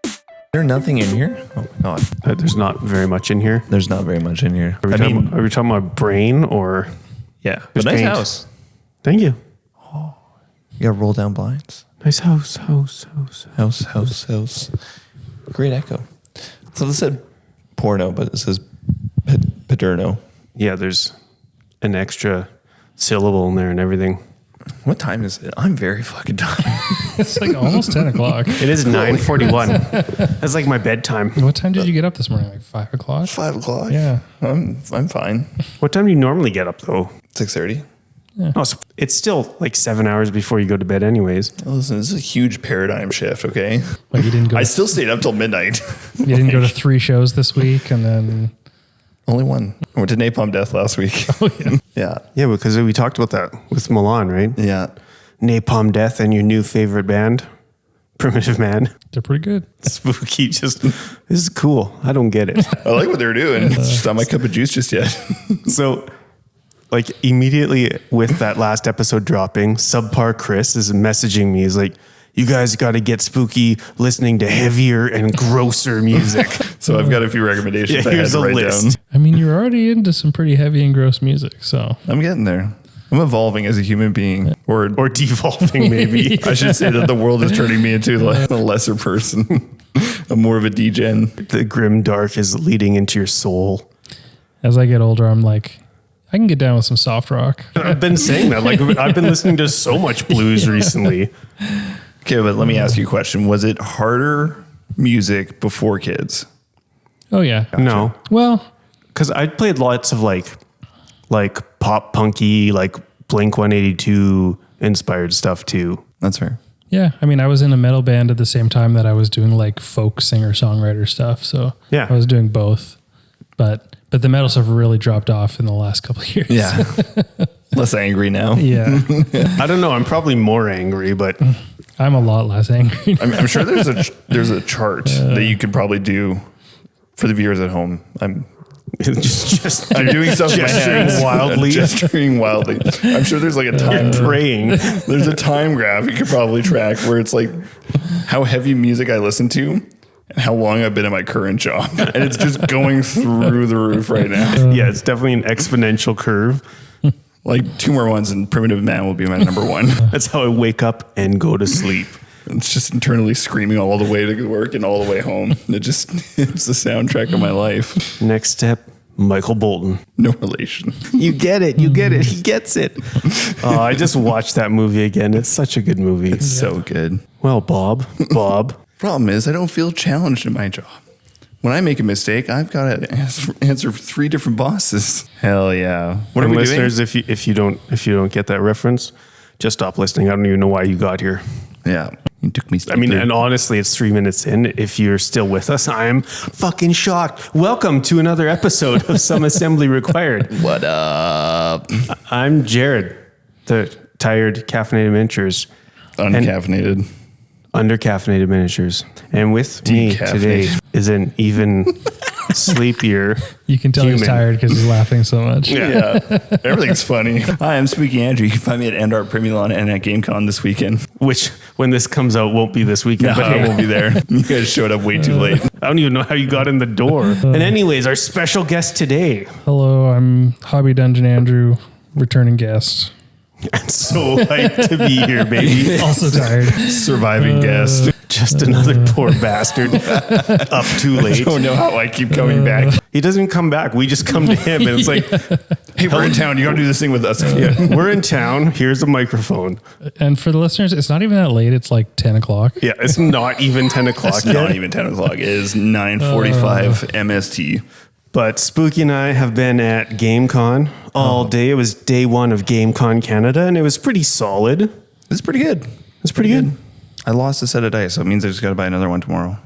Is there nothing in here? Oh my god. There's not very much in here. There's not very much in here. Are we talking about brain or? Yeah. But nice paint? house. Thank you. You got roll down blinds. Nice house. House. Great echo. So this said porno, but it says paterno. Yeah, there's an extra syllable in there and everything. What time is it? I'm very fucking tired. It's like almost 10 o'clock. It is 9:41. That's like my bedtime. What time did you get up this morning? Like 5 o'clock? 5 o'clock? Yeah. I'm fine. What time do you normally get up though? 6:30. Oh, so it's still like 7 hours before you go to bed anyways. Listen, this is a huge paradigm shift, okay? Like you didn't go. I still stayed up till midnight. You didn't go to 3 shows this week, and then Only one. I went to Napalm Death last week. oh yeah, Yeah. Yeah, because we talked about that with Milan, right? Yeah. Napalm Death and your new favorite band, Primitive Man. they're pretty good. Spooky, this is cool. I don't get it. I like what they're doing. It's just not my cup of juice just yet. So, like immediately with that last episode dropping, Subpar Chris is messaging me. He's like, you guys got to get spooky listening to heavier and grosser music. So I've got a few recommendations Yeah, I had here's to a write list. down. I mean, you're already into some pretty heavy and gross music, so I'm getting there. I'm evolving as a human being. Or Devolving, maybe. I should say that the world is turning me into a lesser person. I'm more of a degen. The grim dark is leading into your soul. as I get older, I'm like, I can get down with some soft rock. I've been saying that. Like I've been listening to so much blues recently. Okay, but let me ask you a question. Was it harder music before kids? Oh yeah. No, Well, because I played lots of like pop punky, like Blink 182 inspired stuff too. That's fair. yeah. I mean, I was in a metal band at the same time that I was doing like folk singer songwriter stuff. So Yeah. I was doing both, but the metal stuff really dropped off in the last couple of years. Yeah. Less angry now. Yeah. I don't know. I'm probably more angry, but I'm a lot less angry. I'm sure there's a chart that you could probably do for the viewers at home. I'm doing stuff with my hands. Gesturing wildly. I'm sure there's like a time praying. There's a time graph you could probably track where it's like how heavy music I listen to and how long I've been at my current job. And it's just going through the roof right now. Yeah, it's definitely an exponential curve. Like 2 more ones and Primitive Man will be my number 1. That's how I wake up and go to sleep. It's just internally screaming all the way to work and all the way home. It's the soundtrack of my life. Next step, Michael Bolton. No relation. You get it. You get it. He gets it. Oh, I just watched that movie again. It's such a good movie. It's so good. Well, Bob. Problem is, I don't feel challenged in my job. When I make a mistake, I've got to answer 3 different bosses. Hell yeah! What are we doing? Listeners, if you don't get that reference, just stop listening. I don't even know why you got here. Yeah, you took me. I mean, and honestly, it's 3 minutes in. If you're still with us, I am fucking shocked. Welcome to another episode of Some Assembly Required. What up? I'm Jared, the tired caffeinated miniatures. Uncaffeinated. Undercaffeinated miniatures. And with me today is an even sleepier You can tell human. he's tired because he's laughing so much. Yeah, everything's funny. Hi, I'm Spooky Andrew. You can find me at Endar Primulon and at GameCon this weekend. Which, when this comes out, won't be this weekend. No, but I won't be there. You guys showed up way too late. I don't even know how you got in the door. And anyways, our special guest today. Hello, I'm Hobby Dungeon Andrew, returning guest. I'm so hyped to be here, baby. Also tired. Surviving guest. Just another poor bastard up too late. I don't know how I keep coming back. He doesn't come back. We just come to him and it's like, Hey, we're in town. You got to do this thing with us. yeah, we're in town. Here's a microphone. And for the listeners, it's not even that late. It's like 10 o'clock. Yeah, it's not even 10 o'clock It's yet. not even 10 o'clock. It is 9:45 MST. But Spooky and I have been at GameCon all day. It was day 1 of GameCon Canada, and it was pretty solid. It's pretty good. It's pretty good. I lost a set of dice, so it means I just got to buy another one tomorrow.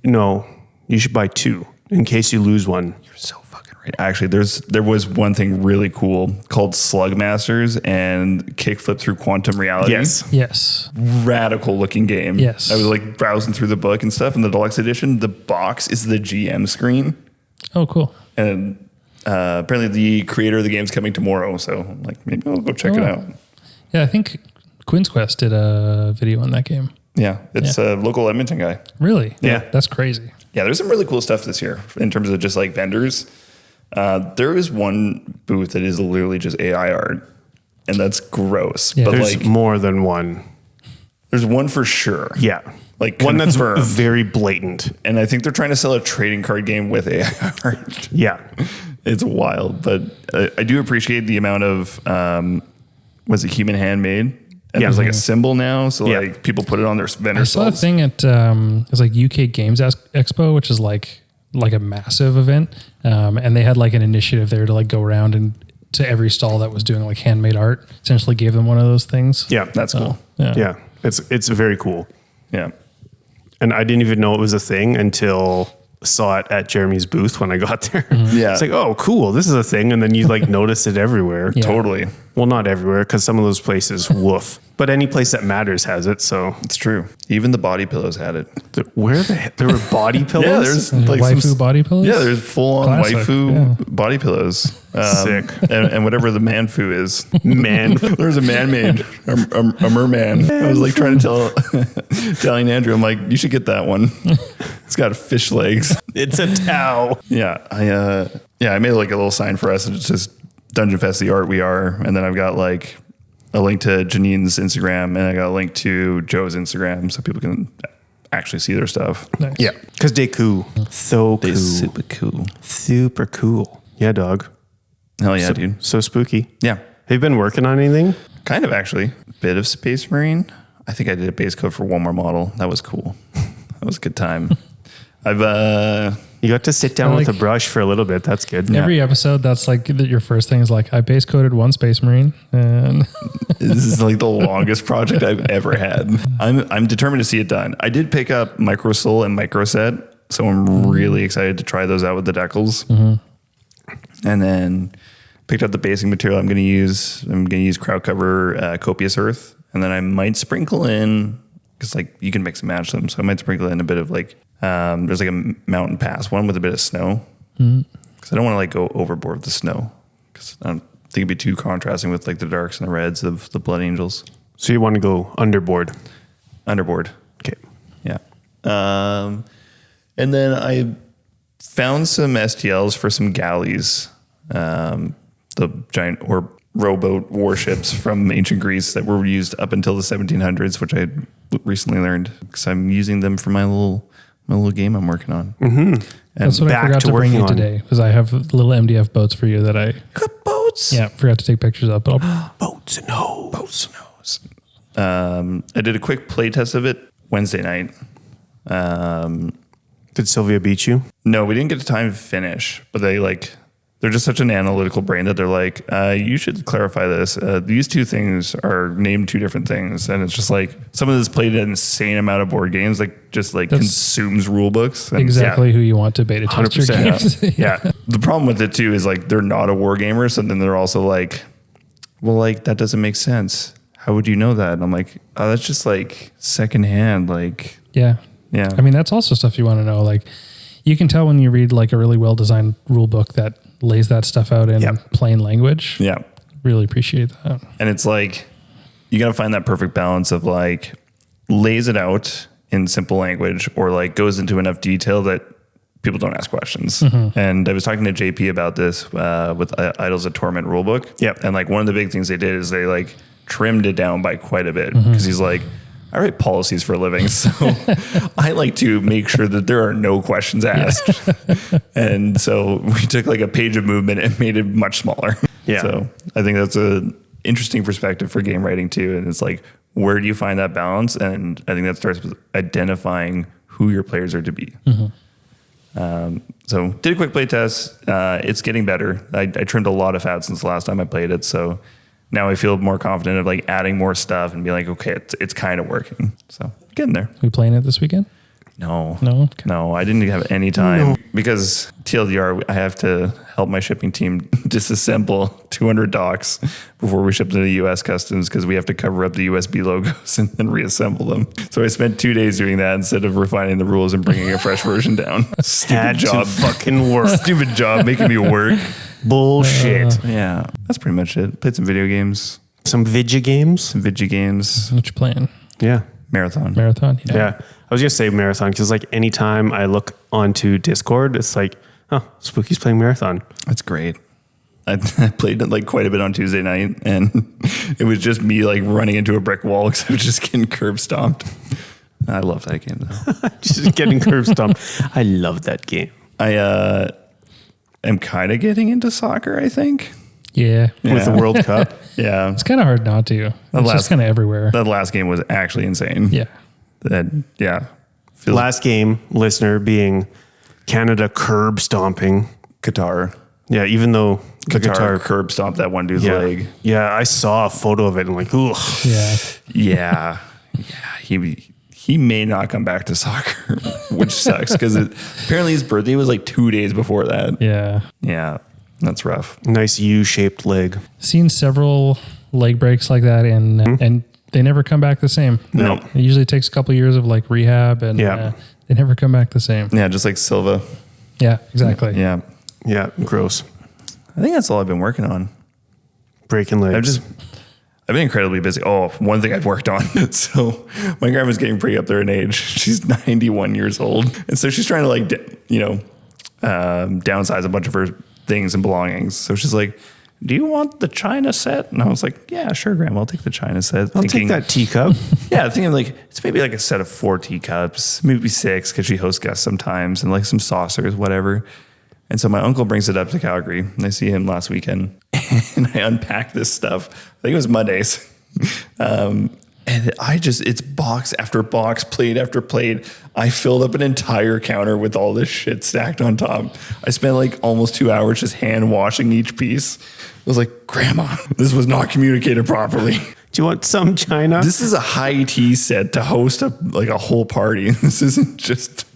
No, you should buy 2 in case you lose one. You're so fucking right. Actually, there was one thing really cool called Slug Masters and Kickflip Through Quantum Reality. Yes. Radical looking game. Yes. I was like browsing through the book and stuff. In the deluxe edition, the box is the GM screen. Oh, cool. And apparently the creator of the game's coming tomorrow. So I'm like, maybe I'll go check it out. Yeah, I think Quinn's Quest did a video on that game. Yeah, it's a local Edmonton guy. Really? Yeah. That's crazy. Yeah, there's some really cool stuff this year in terms of just like vendors. There is one booth that is literally just AI art, and that's gross. Yeah. But There's like, more than one. there's one for sure. Yeah. Like One that's confirmed. very blatant. And I think they're trying to sell a trading card game with AI art. Yeah. It's wild, but I do appreciate the amount of was it human handmade? And there's like a symbol now, so Yeah. like people put it on their vendor I saw a stalls. thing at it's like UK Games Expo, which is like a massive event, and they had like an initiative there to like go around and to every stall that was doing like handmade art, essentially gave them one of those things. Yeah. That's cool. Yeah. It's very cool. Yeah. And I didn't even know it was a thing until saw it at Jeremy's booth when I got there. Yeah. It's like, oh, cool. This is a thing. And then you like notice it everywhere. Yeah. Totally. Well, not everywhere, because some of those places, woof. But any place that matters has it. So It's true. Even the body pillows had it. where the heck? There were body pillows? Yeah, there's like Waifu body pillows? Yeah, there's full on Classic, waifu body pillows. Sick. And whatever the man foo is. Man. There's a man made, a merman. I was like trying to telling Andrew, I'm like, you should get that one. It's got fish legs. It's a towel. Yeah, I made like a little sign for us. It's just Dungeon Fest, the art we are, and then I've got like a link to Janine's Instagram, and I got a link to Joe's Instagram, so people can actually see their stuff. Nice. Yeah. Because they cool. So cool. Super cool. Super cool. Yeah, dog. Hell yeah, dude. So spooky. Yeah, Have you been working on anything? kind of actually. Bit of Space Marine. I think I did a base code for one more model. That was cool. That was a good time. You got to sit down with a like- brush for a little bit. That's good. Every episode, that's like your first thing is like, I base coded one Space Marine, and This is like the longest project I've ever had. I'm determined to see it done. I did pick up Micro Soul and Micro Set, so I'm really excited to try those out with the decals. And then picked up the basing material I'm going to use. I'm going to use Crowd Cover Copious Earth, and then I might sprinkle in, because like you can mix and match them, so I might sprinkle in a bit of like there's like a mountain pass one with a bit of snow, because I don't want to like go overboard with the snow, because I don't think it'd be too contrasting with like the darks and the reds of the Blood Angels. So you want to go underboard? Underboard. Okay. Yeah. And then I found some STLs for some galleys, the giant or rowboat warships from ancient Greece that were used up until the 1700s, which I recently learned because I'm using them for my little game I'm working on. Mm-hmm. that's what I back forgot to to bring working you on. today, because I have little MDF boats for you that I Got boats. forgot to take pictures of. But I'll, Boats and hoes. Boats and hoes. I did a quick play test of it Wednesday night. Did Sylvia beat you? No, we didn't get the time to finish, but they're just such an analytical brain that they're like, you should clarify this. These two things are named two different things. And it's just like someone that's played an insane amount of board games, like just like consumes rule books. And exactly who you want to beta test your 100%, games. Yeah. The problem with it too is like they're not a war gamer. So then they're also like, well, like that doesn't make sense. How would you know that? And I'm like, oh, that's just like secondhand. Like, Yeah. yeah. I mean, that's also stuff you want to know. Like, you can tell when you read like a really well designed rule book that lays that stuff out in plain language. yeah. Really appreciate that. And it's like, you got to find that perfect balance of like lays it out in simple language or like goes into enough detail that people don't ask questions. And I was talking to JP about this with Idols of Torment rulebook. Yep. And like one of the big things they did is they like trimmed it down by quite a bit because he's like, I write policies for a living, so I like to make sure that there are no questions asked. And so we took like a page of movement and made it much smaller. Yeah. So I think that's an interesting perspective for game writing too. And it's like, where do you find that balance? And I think that starts with identifying who your players are to be. So did a quick play test. It's getting better. I trimmed a lot of fat since the last time I played it. So now I feel more confident of like adding more stuff and be like, okay, it's kind of working. So getting there. We playing it this weekend? No, Okay. no, I didn't have any time because TLDR, I have to help my shipping team disassemble 200 docks before we ship to the U.S. Customs because we have to cover up the USB logos and then reassemble them. So I spent 2 days doing that instead of refining the rules and bringing a fresh version down. Stupid Had to job, fucking work. stupid job making me work. Bullshit. Yeah, that's pretty much it. Played some video games. Some Vidya games. Vidya games. What you playing? Yeah. Marathon. Marathon? Yeah. I was going to say Marathon because like anytime I look onto Discord, it's like, oh, Spooky's playing Marathon. That's great. I played it like quite a bit on Tuesday night, and it was just me like running into a brick wall because I was just getting curb stomped. I love that game though. Just getting curb stomped. I love that game. I am kind of getting into soccer, I think. Yeah. With the World Cup. Yeah. It's kind of hard not to. It's just kind of everywhere. That last game was actually insane. Yeah. Last game, listener, being Canada curb stomping Qatar. Yeah, even though the Qatar curb stomped that one dude's leg. Yeah, I saw a photo of it and like, ooh. Yeah. He may not come back to soccer, which sucks because apparently his birthday was like 2 days before that. Yeah. Yeah, that's rough. Nice U-shaped leg. Seen several leg breaks like that, and they never come back the same. No. It usually takes a couple of years of like rehab, and they never come back the same. Yeah, just like Silva. Yeah, exactly. Yeah. Yeah, gross. I think that's all I've been working on. Breaking legs. I've been incredibly busy. Oh, one thing I've worked on. So my grandma's getting pretty up there in age. She's 91 years old. And so she's trying to like, downsize a bunch of her things and belongings. So she's like, do you want the China set? And I was like, yeah, sure, Grandma, I'll take the China set. I'll take that teacup. Yeah, thinking like, it's maybe like a set of 4 teacups, maybe 6, because she hosts guests sometimes, and like some saucers, whatever. And so my uncle brings it up to Calgary, and I see him last weekend, and I unpack this stuff. I think it was Mondays. And it's box after box, plate after plate. I filled up an entire counter with all this shit stacked on top. I spent like almost 2 hours just hand washing each piece. I was like, Grandma, this was not communicated properly. Do you want some China? This is a high tea set to host a whole party. This isn't just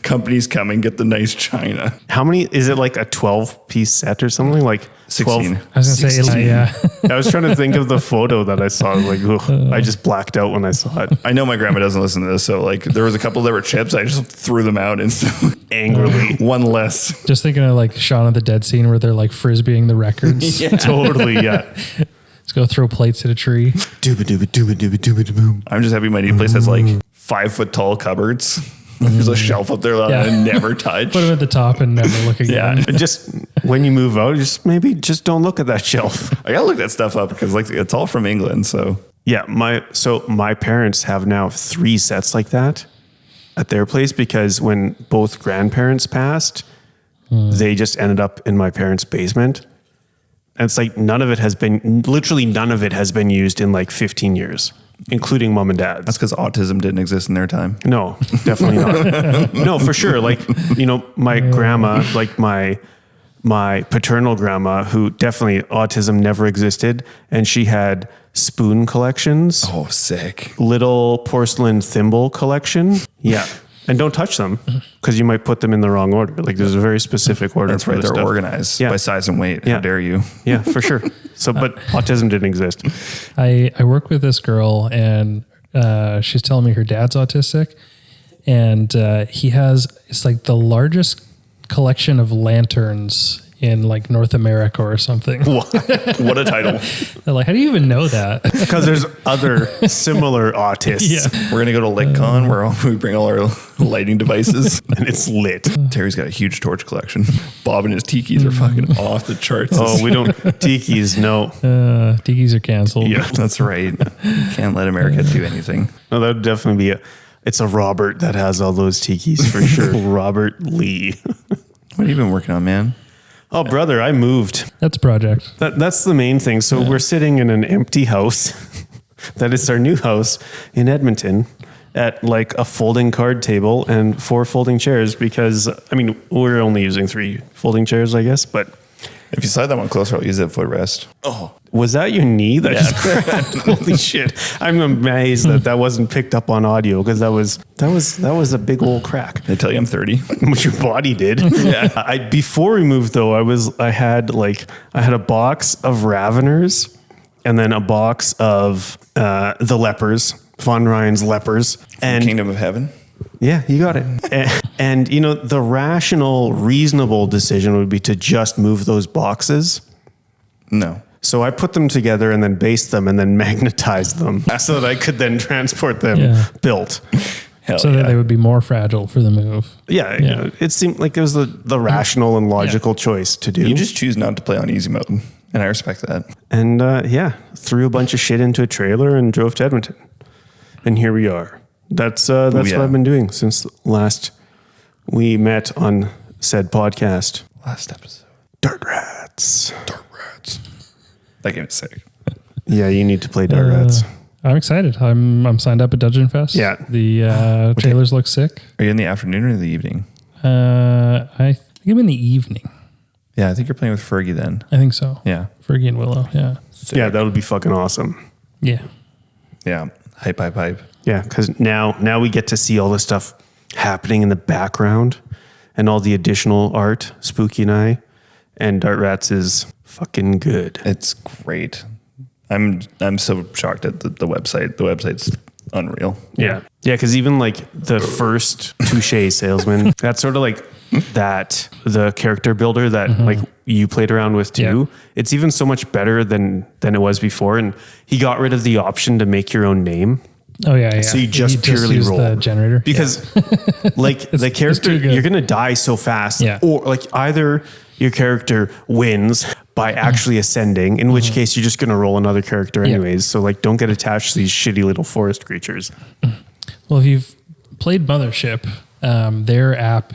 companies come and get the nice china. How many, is it like a 12-piece set or something? Like 16. 12? I was going to say, yeah. I was trying to think of the photo that I saw. I was like, I just blacked out when I saw it. I know my grandma doesn't listen to this, so like there was a couple that were chips. I just threw them out instantly. Angrily. One less. Just thinking of like Shaun of the Dead scene where they're like frisbeeing the records. Yeah. Totally, yeah. Let's go throw plates at a tree. Dooba dooba dooba dooba dooba dooba. I'm just happy my new place has like 5-foot tall cupboards. There's a shelf up there that I never touch. Put them at the top and never look again. Yeah, just when you move out, just don't look at that shelf. I gotta look that stuff up because like it's all from England. So yeah, my parents have now 3 sets like that at their place because when both grandparents passed, they just ended up in my parents' basement. And it's like none of it has been used in like 15 years. Including mom and dad's. that's because autism didn't exist in their time. No, definitely not. No, for sure. Like, my grandma, like my paternal grandma, who definitely autism never existed. And she had spoon collections. Oh, sick. Little porcelain thimble collection. Yeah. And don't touch them because you might put them in the wrong order. Like there's a very specific order. That's right. They're organized by size and weight. Yeah. How dare you? Yeah, for sure. So, but autism didn't exist. I work with this girl and she's telling me her dad's autistic, and he has, it's like the largest collection of lanterns in like North America or something. What a title. They're like, how do you even know that? Because there's other similar autists. Yeah. We're going to go to LitCon where we bring all our lighting devices. And it's lit. Terry's got a huge torch collection. Bob and his tikis are fucking off the charts. Oh, we don't, tikis, no. Tikis are canceled. Yeah, that's right. You can't let America do anything. No, that would definitely be it's a Robert that has all those tikis for sure. Robert Lee. What have you been working on, man? Oh, brother, I moved. That's a project. That's the main thing. So we're sitting in an empty house. That is our new house in Edmonton at like a folding card table and 4 folding chairs because, we're only using 3 folding chairs, I guess. But If you slide that one closer, I'll use that footrest. oh, was that your knee that just cracked? Holy shit. I'm amazed that wasn't picked up on audio because that was a big old crack. They tell you I'm 30. What your body did. Yeah. Before we moved though, I had a box of Raveners and then a box of the Lepers, Von Ryan's Lepers. And Kingdom of Heaven. yeah, you got it. And the rational, reasonable decision would be to just move those boxes. No. So I put them together and then based them and then magnetized them so that I could then transport them built. Hell So that they would be more fragile for the move. Yeah, you know, it seemed like it was the rational and logical choice to do. You just choose not to play on easy mode, and I respect that. And threw a bunch of shit into a trailer and drove to Edmonton. And here we are. That's what I've been doing since last we met on said podcast. Last episode. Dart Rats. That game is sick. Yeah, you need to play Dart Rats. I'm excited. I'm signed up at Dungeon Fest. Yeah. The trailers look sick. Are you in the afternoon or in the evening? I think I'm in the evening. Yeah, I think you're playing with Fergie then. I think so. Yeah. Fergie and Willow. Yeah. Sick. Yeah, that would be fucking awesome. Yeah. Yeah. Hype. Yeah, because now we get to see all this stuff happening in the background and all the additional art, Spooky and I. And Dart Rats is fucking good. It's great. I'm so shocked at the website. The website's unreal. Yeah. Yeah, because even like the first Touche salesman, that's sort of like the character builder that like you played around with too. Yeah. It's even so much better than it was before. And he got rid of the option to make your own name. Oh yeah. So you just purely use roll the generator because like the character, too good. you're going to die so fast. Yeah. Or like either your character wins by actually ascending, in which case you're just going to roll another character anyways. So like, don't get attached to these shitty little forest creatures. Well, if you've played Mothership, their app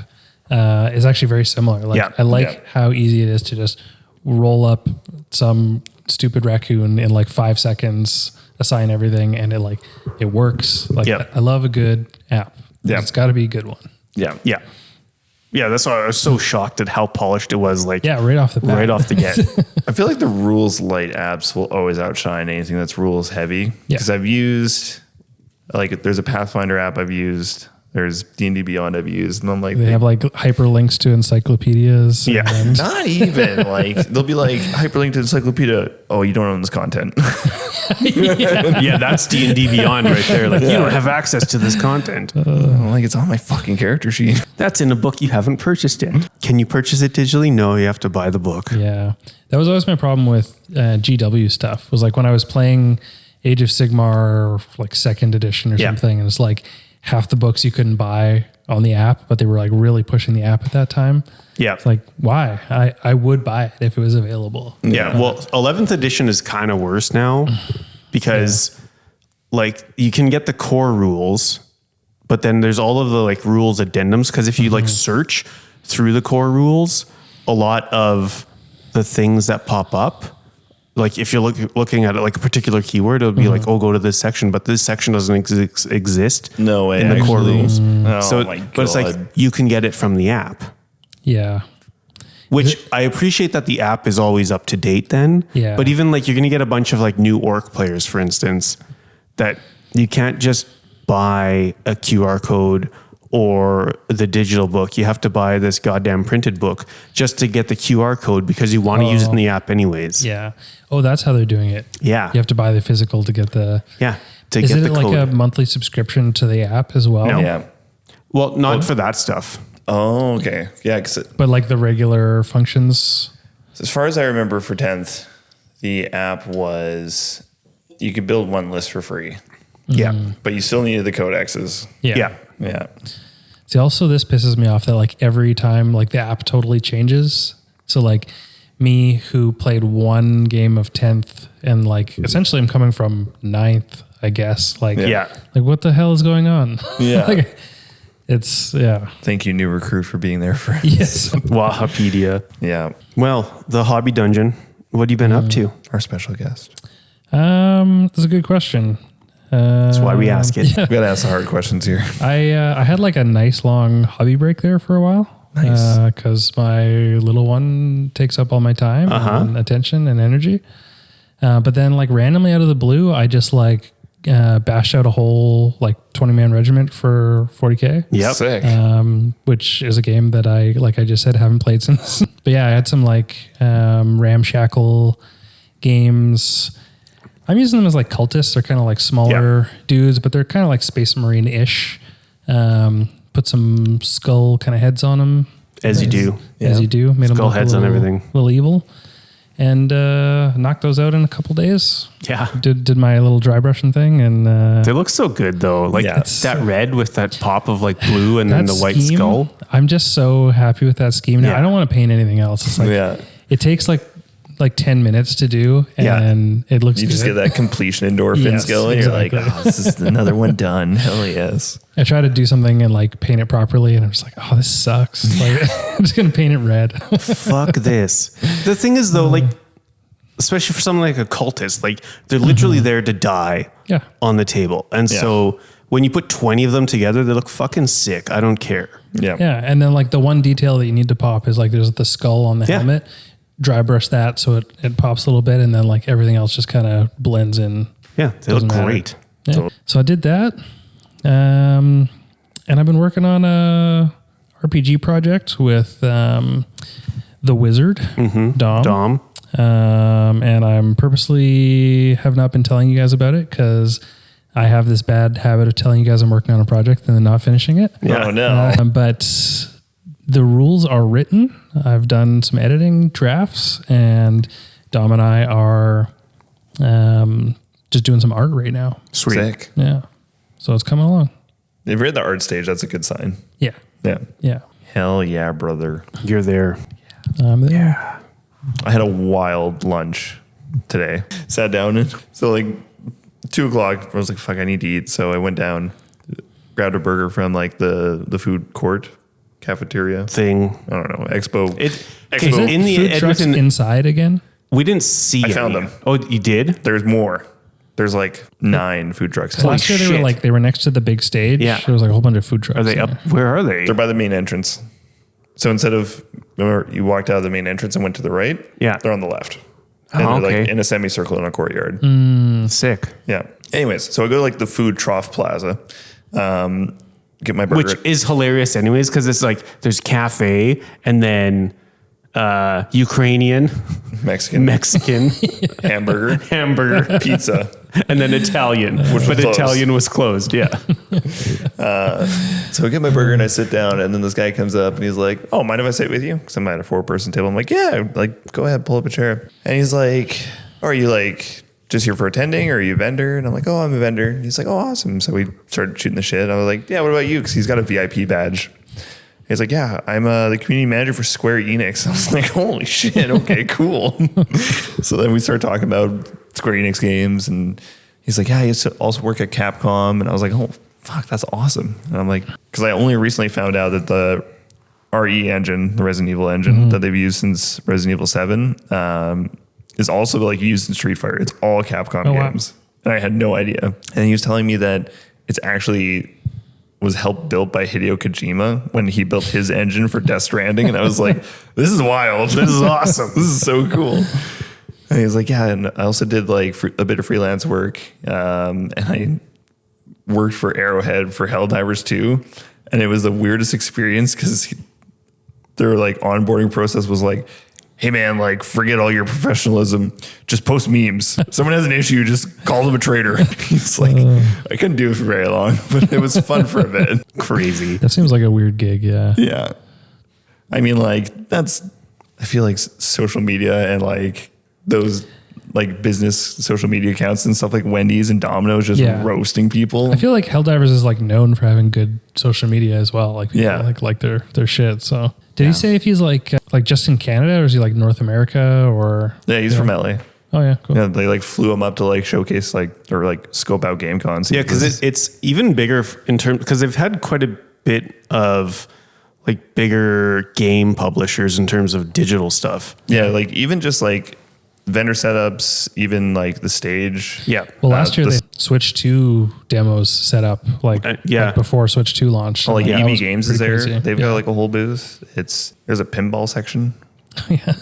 is actually very similar. Like I like how easy it is to just roll up some stupid raccoon in like 5 seconds, assign everything, and it works. Like I love a good app. Yeah. It's got to be a good one. Yeah. Yeah. Yeah, that's why I was so shocked at how polished it was. Like, right off the bat. Right off the get. I feel like the rules light apps will always outshine anything that's rules heavy. Yeah. Because I've used, like, there's a Pathfinder app I've used. There's D&D Beyond I've used. And I'm like, They have like hyperlinks to encyclopedias. Yeah. and- not even. Like, they'll be like, hyperlink to encyclopedia. Oh, you don't own this content. Yeah, that's D&D Beyond right there. Like, you don't have access to this content. I'm like, it's on my fucking character sheet. That's in a book you haven't purchased yet. Can you purchase it digitally? No, you have to buy the book. Yeah. That was always my problem with GW stuff. Was like when I was playing Age of Sigmar, like 2nd edition or something, and it's like half the books you couldn't buy on the app, but they were like really pushing the app at that time. Yeah. It's like, why? I would buy it if it was available. Yeah. Well, 11th edition is kind of worse now because like you can get the core rules, but then there's all of the like rules addendums. Cause if you like search through the core rules, a lot of the things that pop up, like if you're looking at it like a particular keyword, it'll be like, oh, go to this section, but this section doesn't exist. No way. In the core rules. Oh, So, my God. but it's like you can get it from the app. Yeah. Which I appreciate that the app is always up to date then. Yeah. But even like you're going to get a bunch of like new orc players, for instance, that you can't just buy a QR code or the digital book. You have to buy this goddamn printed book just to get the QR code because you want to use it in the app anyways. Yeah. Oh, that's how they're doing it. Yeah. You have to buy the physical to get the... Yeah. To Is get it the like code. a monthly subscription to the app as well? No. Yeah. Well, not for that stuff. Oh, okay. Yeah. Because But like the regular functions? as far as I remember for 10th, the app was, you could build one list for free, Yeah. but you still needed the codexes. Yeah. Yeah. See, also this pisses me off that like every time like the app totally changes. So like me who played one game of 10th and like essentially I'm coming from 9th, I guess. Like, Yeah. like what the hell is going on? Yeah. Like, it's, yeah. Thank you, new recruit, for being there for us. Yes. Wahapedia. Yeah. Well, the hobby dungeon. What have you been up to? Our special guest. That's a good question. That's why we ask it. We got to ask the hard questions here. I had like a nice long hobby break there for a while. Nice. Because my little one takes up all my time and attention and energy. But then like randomly out of the blue, I just like bashed out a whole like 20-man regiment for 40K. Yep. Sick. Which is a game that I, like I just said, haven't played since. But yeah, I had some like ramshackle games. I'm using them as like cultists. They're kind of like smaller dudes, but they're kind of like Space Marine-ish. Put some skull kind of heads on them. As you do. As you do. Made Skull them look heads a on little- everything. little evil. and knocked those out in a couple days. Yeah. Did my little dry brushing thing, and They look so good though. Like Yeah. that red with that pop of like blue and then the that white scheme, skull. I'm just so happy with that scheme now. Yeah. I don't want to paint anything else. It's like Yeah. it takes like 10 minutes to do, and it looks You good. just get that completion endorphins Yes, going. exactly. You're like, oh, this is another one done. Hell yes. I try to do something and like paint it properly, and I'm just like, oh, this sucks. Like, I'm just gonna paint it red. Fuck this. The thing is though, like, especially for something like a cultist, like they're literally there to die Yeah. on the table. And Yeah. so when you put 20 of them together, they look fucking sick. I don't care. Yeah. Yeah, and then like the one detail that you need to pop is like there's the skull on the Yeah. helmet. Dry brush that so it pops a little bit, and then like everything else just kind of blends in. Yeah, they look Doesn't matter. great. Yeah. So I did that, and I've been working on a RPG project with the Wizard Dom. And I'm purposely have not been telling you guys about it because I have this bad habit of telling you guys I'm working on a project and then not finishing it. Yeah. Oh, no. But the rules are written. I've done some editing drafts, and Dom and I are just doing some art right now. Sweet. Sick. Yeah. So it's coming along. If you're at the art stage, that's a good sign. Yeah. Yeah. Yeah. Hell yeah, brother. You're there. There. I had a wild lunch today. Sat down and so like 2:00, I was like, fuck, I need to eat. So I went down, grabbed a burger from like the food court cafeteria. Thing. I don't know. Expo. Okay, Is it in the food trucks Edmonton, inside again? we didn't see I found any. them. Oh, you did? There's more. There's like 9 food trucks. So last year shit. they were next to the big stage. Yeah. There was like a whole bunch of food trucks. Are they in up? there. Where are they? They're by the main entrance. So instead of, remember, you walked out of the main entrance and went to the right? Yeah. They're on the left. And Oh, they're okay. like in a semicircle in a courtyard. Sick. Yeah. Anyways, so I go to like the food trough plaza, get my burger. Which is hilarious anyways, because it's like there's cafe and then Ukrainian, Mexican, Mexican, hamburger, hamburger, pizza. and then Italian, but was closed. Italian was closed. Yeah. So I get my burger and I sit down, and then this guy comes up and he's like, "Oh, mind if I sit with you?" Because I'm at a 4-person table. I'm like, "Yeah, like go ahead, pull up a chair." And he's like, "Are you like just here for attending, or are you a vendor?" And I'm like, "Oh, I'm a vendor." And he's like, "Oh, awesome." So we started shooting the shit. I was like, "Yeah, what about you?" Because he's got a VIP badge. He's like, "Yeah, I'm the community manager for Square Enix." I was like, "Holy shit, okay, cool." So then we started talking about Square Enix games, and he's like, "Yeah, I used to also work at Capcom." And I was like, "Oh, fuck, that's awesome." And I'm like, because I only recently found out that the RE engine, the Resident Evil engine that they've used since Resident Evil 7, is also like used in Street Fighter. It's all Capcom wow. games. And I had no idea. And he was telling me that it's actually was helped built by Hideo Kojima when he built his engine for Death Stranding. And I was like, this is wild. This is awesome. This is so cool. And he was like, yeah. And I also did like a bit of freelance work. And I worked for Arrowhead for Helldivers 2. And it was the weirdest experience because their like onboarding process was like, hey man, like forget all your professionalism. Just post memes. Someone has an issue, just call them a traitor. He's like, I couldn't do it for very long, but it was fun for a bit. Crazy. That seems like a weird gig. Yeah. Yeah. I mean, like I feel like social media and like those like business social media accounts and stuff like Wendy's and Domino's just Yeah. roasting people. I feel like Helldivers is like known for having good social media as well. Like people Yeah. like their shit. So did he say if he's like just in Canada, or is he like North America, or? Yeah, he's from LA. Oh yeah, cool. Yeah, they like flew him up to like showcase like or like scope out game cons. Yeah, because it's even bigger in terms because they've had quite a bit of like bigger game publishers in terms of digital stuff. Yeah, like even just like vendor setups, even like the stage. Yeah. Well, last year the- they Switch 2 demos set up like before Switch 2 launched. Oh, like That EB was Games is pretty there. crazy. They've got like a whole booth. There's a pinball section,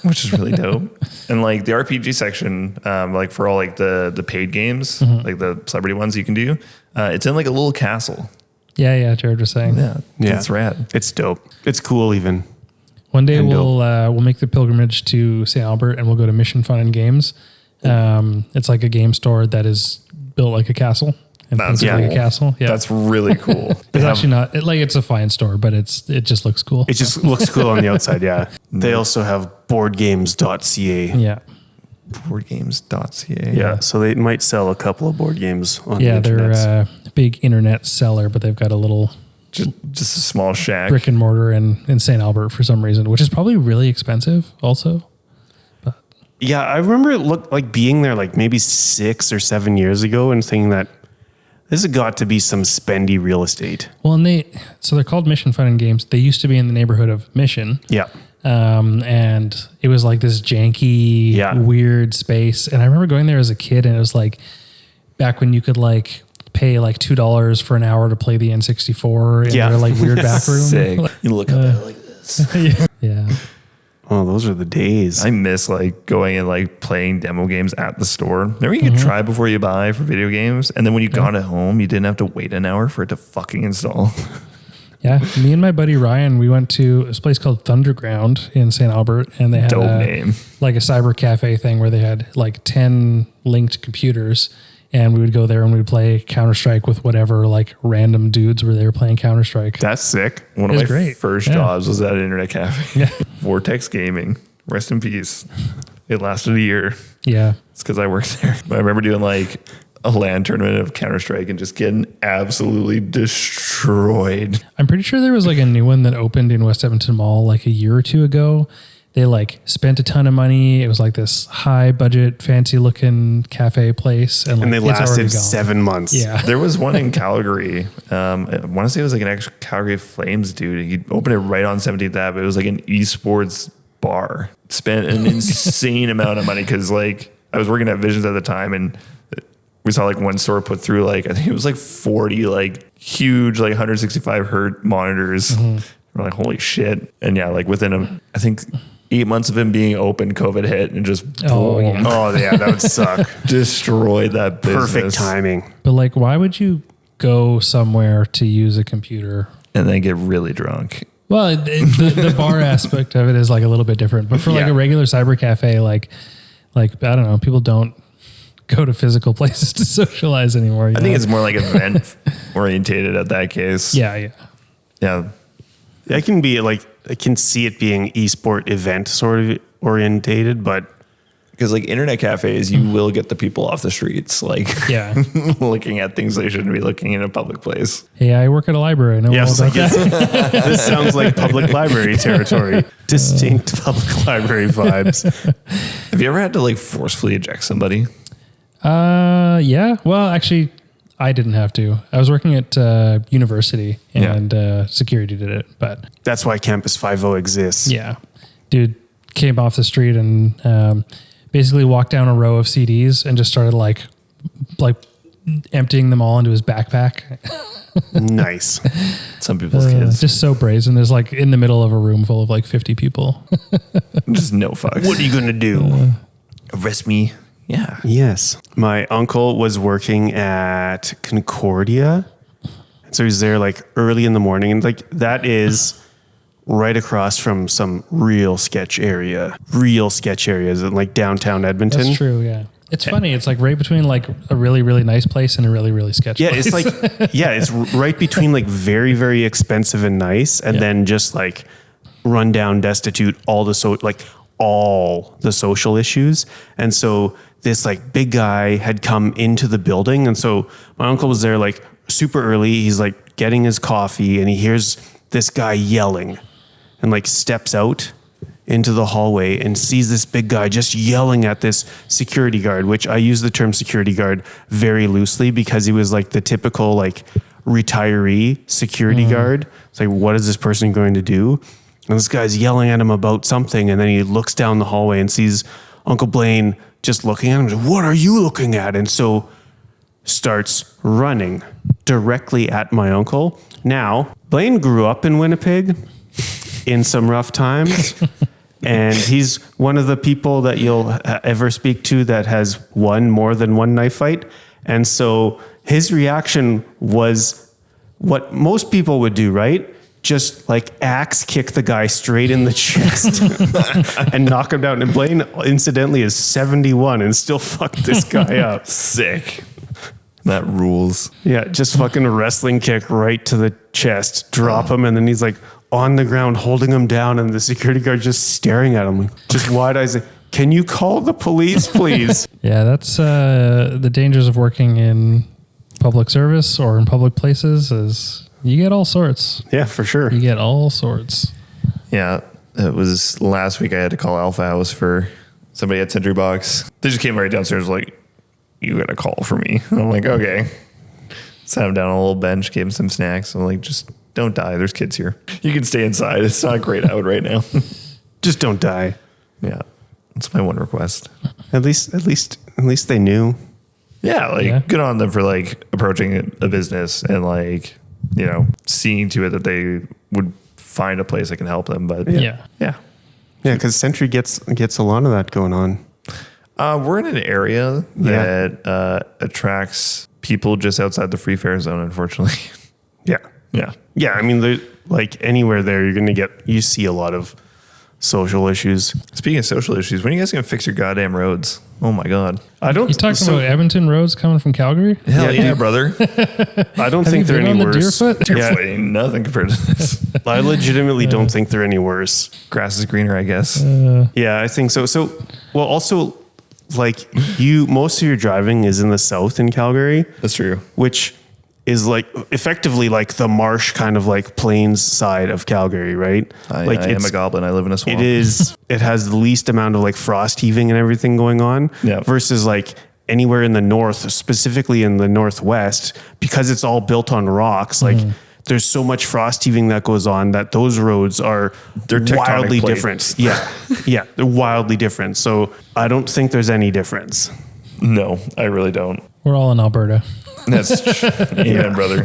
which is really dope. And like the RPG section, like for all like the paid games, like the celebrity ones you can do, it's in like a little castle. yeah. Jared was saying. Yeah. It's rad. It's dope. It's cool even. One day And we'll make the pilgrimage to St. Albert and we'll go to Mission Fun and Games. It's like a game store that is built like a castle and That's thinks like a cool. castle. Yeah, That's really cool. it's actually not it's a fine store, but it just looks cool. It just looks cool on the outside. Yeah. They also have boardgames.ca. Yeah. Boardgames.ca. Yeah, so they might sell a couple of board games on the Yeah, internet. they're a big internet seller, but they've got a little Just a small shack. brick and mortar in St. Albert for some reason, which is probably really expensive also. Yeah, I remember it looked like being there like maybe 6 or 7 years ago and thinking that this has got to be some spendy real estate. Well, and they're called Mission Fun and Games. They used to be in the neighborhood of Mission. Yeah. And it was like this janky, weird space. And I remember going there as a kid, and it was like back when you could like pay like $2 for an hour to play the N64 in their like weird back room. Sick. You look up at it like this. Yeah. Oh, those are the days. I miss like going and like playing demo games at the store. Remember you could try before you buy for video games, and then when you got it home, you didn't have to wait an hour for it to fucking install. Yeah. Me and my buddy Ryan, we went to this place called Thunderground in St. Albert, and they had Dope name. like a cyber cafe thing where they had like 10 linked computers, and we would go there and we'd play Counter-Strike with whatever like random dudes were there playing Counter-Strike. That's sick. One of It my was great. first Yeah. jobs was at an internet cafe. Yeah. Vortex Gaming. Rest in peace. It lasted a year. Yeah. It's because I worked there. But I remember doing like a LAN tournament of Counter-Strike and just getting absolutely destroyed. I'm pretty sure there was like a new one that opened in West Edmonton Mall like a year or two ago. They like spent a ton of money. It was like this high budget, fancy looking cafe place. And, like, And they it's already lasted gone. 7 months. Yeah. There was one in Calgary. I want to say it was like an ex Calgary Flames dude. He opened it right on 17th Ave. It was like an esports bar. Spent an insane amount of money because like I was working at Visions at the time, and we saw like one store put through like I think it was like 40 like huge like 165 hertz monitors. We're like, holy shit. And yeah, like within I think 8 months of him being open, COVID hit and just Oh, boom, yeah. Oh, yeah, that would suck. destroyed that business. Perfect timing. But like, why would you go somewhere to use a computer? And then get really drunk. Well, the bar aspect of it is like a little bit different, but for like Yeah. a regular cyber cafe, like I don't know, people don't go to physical places to socialize anymore. I think it's more like event orientated at that case. yeah. Yeah. I can be like, I can see it being esport event sort of orientated, but Because like internet cafes, you will get the people off the streets, like Yeah. looking at things they shouldn't be looking in a public place. Hey, I work at a library. I know all yes, about that. this sounds like public library territory. Distinct public library vibes. Have you ever had to like forcefully eject somebody? Yeah. Well, actually, I didn't have to. I was working at university, and security did it. But That's why Campus 50 exists. yeah, dude came off the street and basically walked down a row of CDs and just started like emptying them all into his backpack. Nice. Some people's kids. Just so brazen. There's like in the middle of a room full of like 50 people. Just no fucks. What are you going to do? Arrest me? Yeah. Yes. My uncle was working at Concordia. So he's there like early in the morning. And like that is right across from some real sketch areas in like downtown Edmonton. That's true. Yeah. It's funny. It's like right between like a really, really nice place and a really, really sketchy Yeah, place. it's like, it's right between like very, very expensive and nice. And then just like run down, destitute, all the social issues. And so this like big guy had come into the building. And so my uncle was there like super early. He's like getting his coffee and he hears this guy yelling and like steps out into the hallway and sees this big guy just yelling at this security guard, which I use the term security guard very loosely because he was like the typical like retiree security guard. It's like, what is this person going to do? And this guy's yelling at him about something. And then he looks down the hallway and sees Uncle Blaine just looking at him. Like, what are you looking at? And so starts running directly at my uncle. Now, Blaine grew up in Winnipeg in some rough times. And he's one of the people that you'll ever speak to that has won more than one knife fight. And so his reaction was what most people would do, right? Just like axe kick the guy straight in the chest and knock him down. And Blaine, incidentally, is 71 and still fucked this guy up. Sick. That rules. Yeah, just fucking a wrestling kick right to the chest, drop him, and then he's like on the ground holding him down, and the security guard just staring at him, just wide eyes. Like, Can you call the police, please? Yeah, that's the dangers of working in public service or in public places is you get all sorts. Yeah, for sure. You get all sorts. Yeah, it was last week I had to call Alpha House for somebody at Sentry Box. They just came right downstairs like, you got a call for me. And I'm like, okay. Sat him down on a little bench, gave him some snacks. I'm like, just don't die. There's kids here. You can stay inside. It's not great out right now. Just don't die. Yeah, that's my one request. At least they knew. Yeah, like good on them for like approaching a business and like, you know, seeing to it that they would find a place that can help them. But Yeah. yeah. Yeah, because Sentry gets a lot of that going on. We're in an area that attracts people just outside the free fare zone, unfortunately. Yeah. Yeah. Yeah, I mean, like anywhere there, you see a lot of social issues. Speaking of social issues, when are you guys going to fix your goddamn roads? Oh my God. I don't. You talking about Edmonton roads coming from Calgary? Hell Yeah, yeah, dude. brother. I don't Have think you they're been any on the worse. Deerfoot? Deerfoot ain't nothing compared to this. I legitimately don't think they're any worse. Grass is greener, I guess. Yeah, I think so. So, well, also, like most of your driving is in the south in Calgary, That's true. which is like effectively like the marsh kind of like plains side of Calgary, right? I Like am a goblin. I live in a swamp. it has the least amount of like frost heaving and everything going on Yeah. versus like anywhere in the north, specifically in the northwest, because it's all built on rocks. Like there's so much frost heaving that goes on that those roads are They're tectonic wildly plates. different. Yeah. Yeah. They're wildly different. So I don't think there's any difference. No, I really don't. We're all in Alberta. That's amen, brother.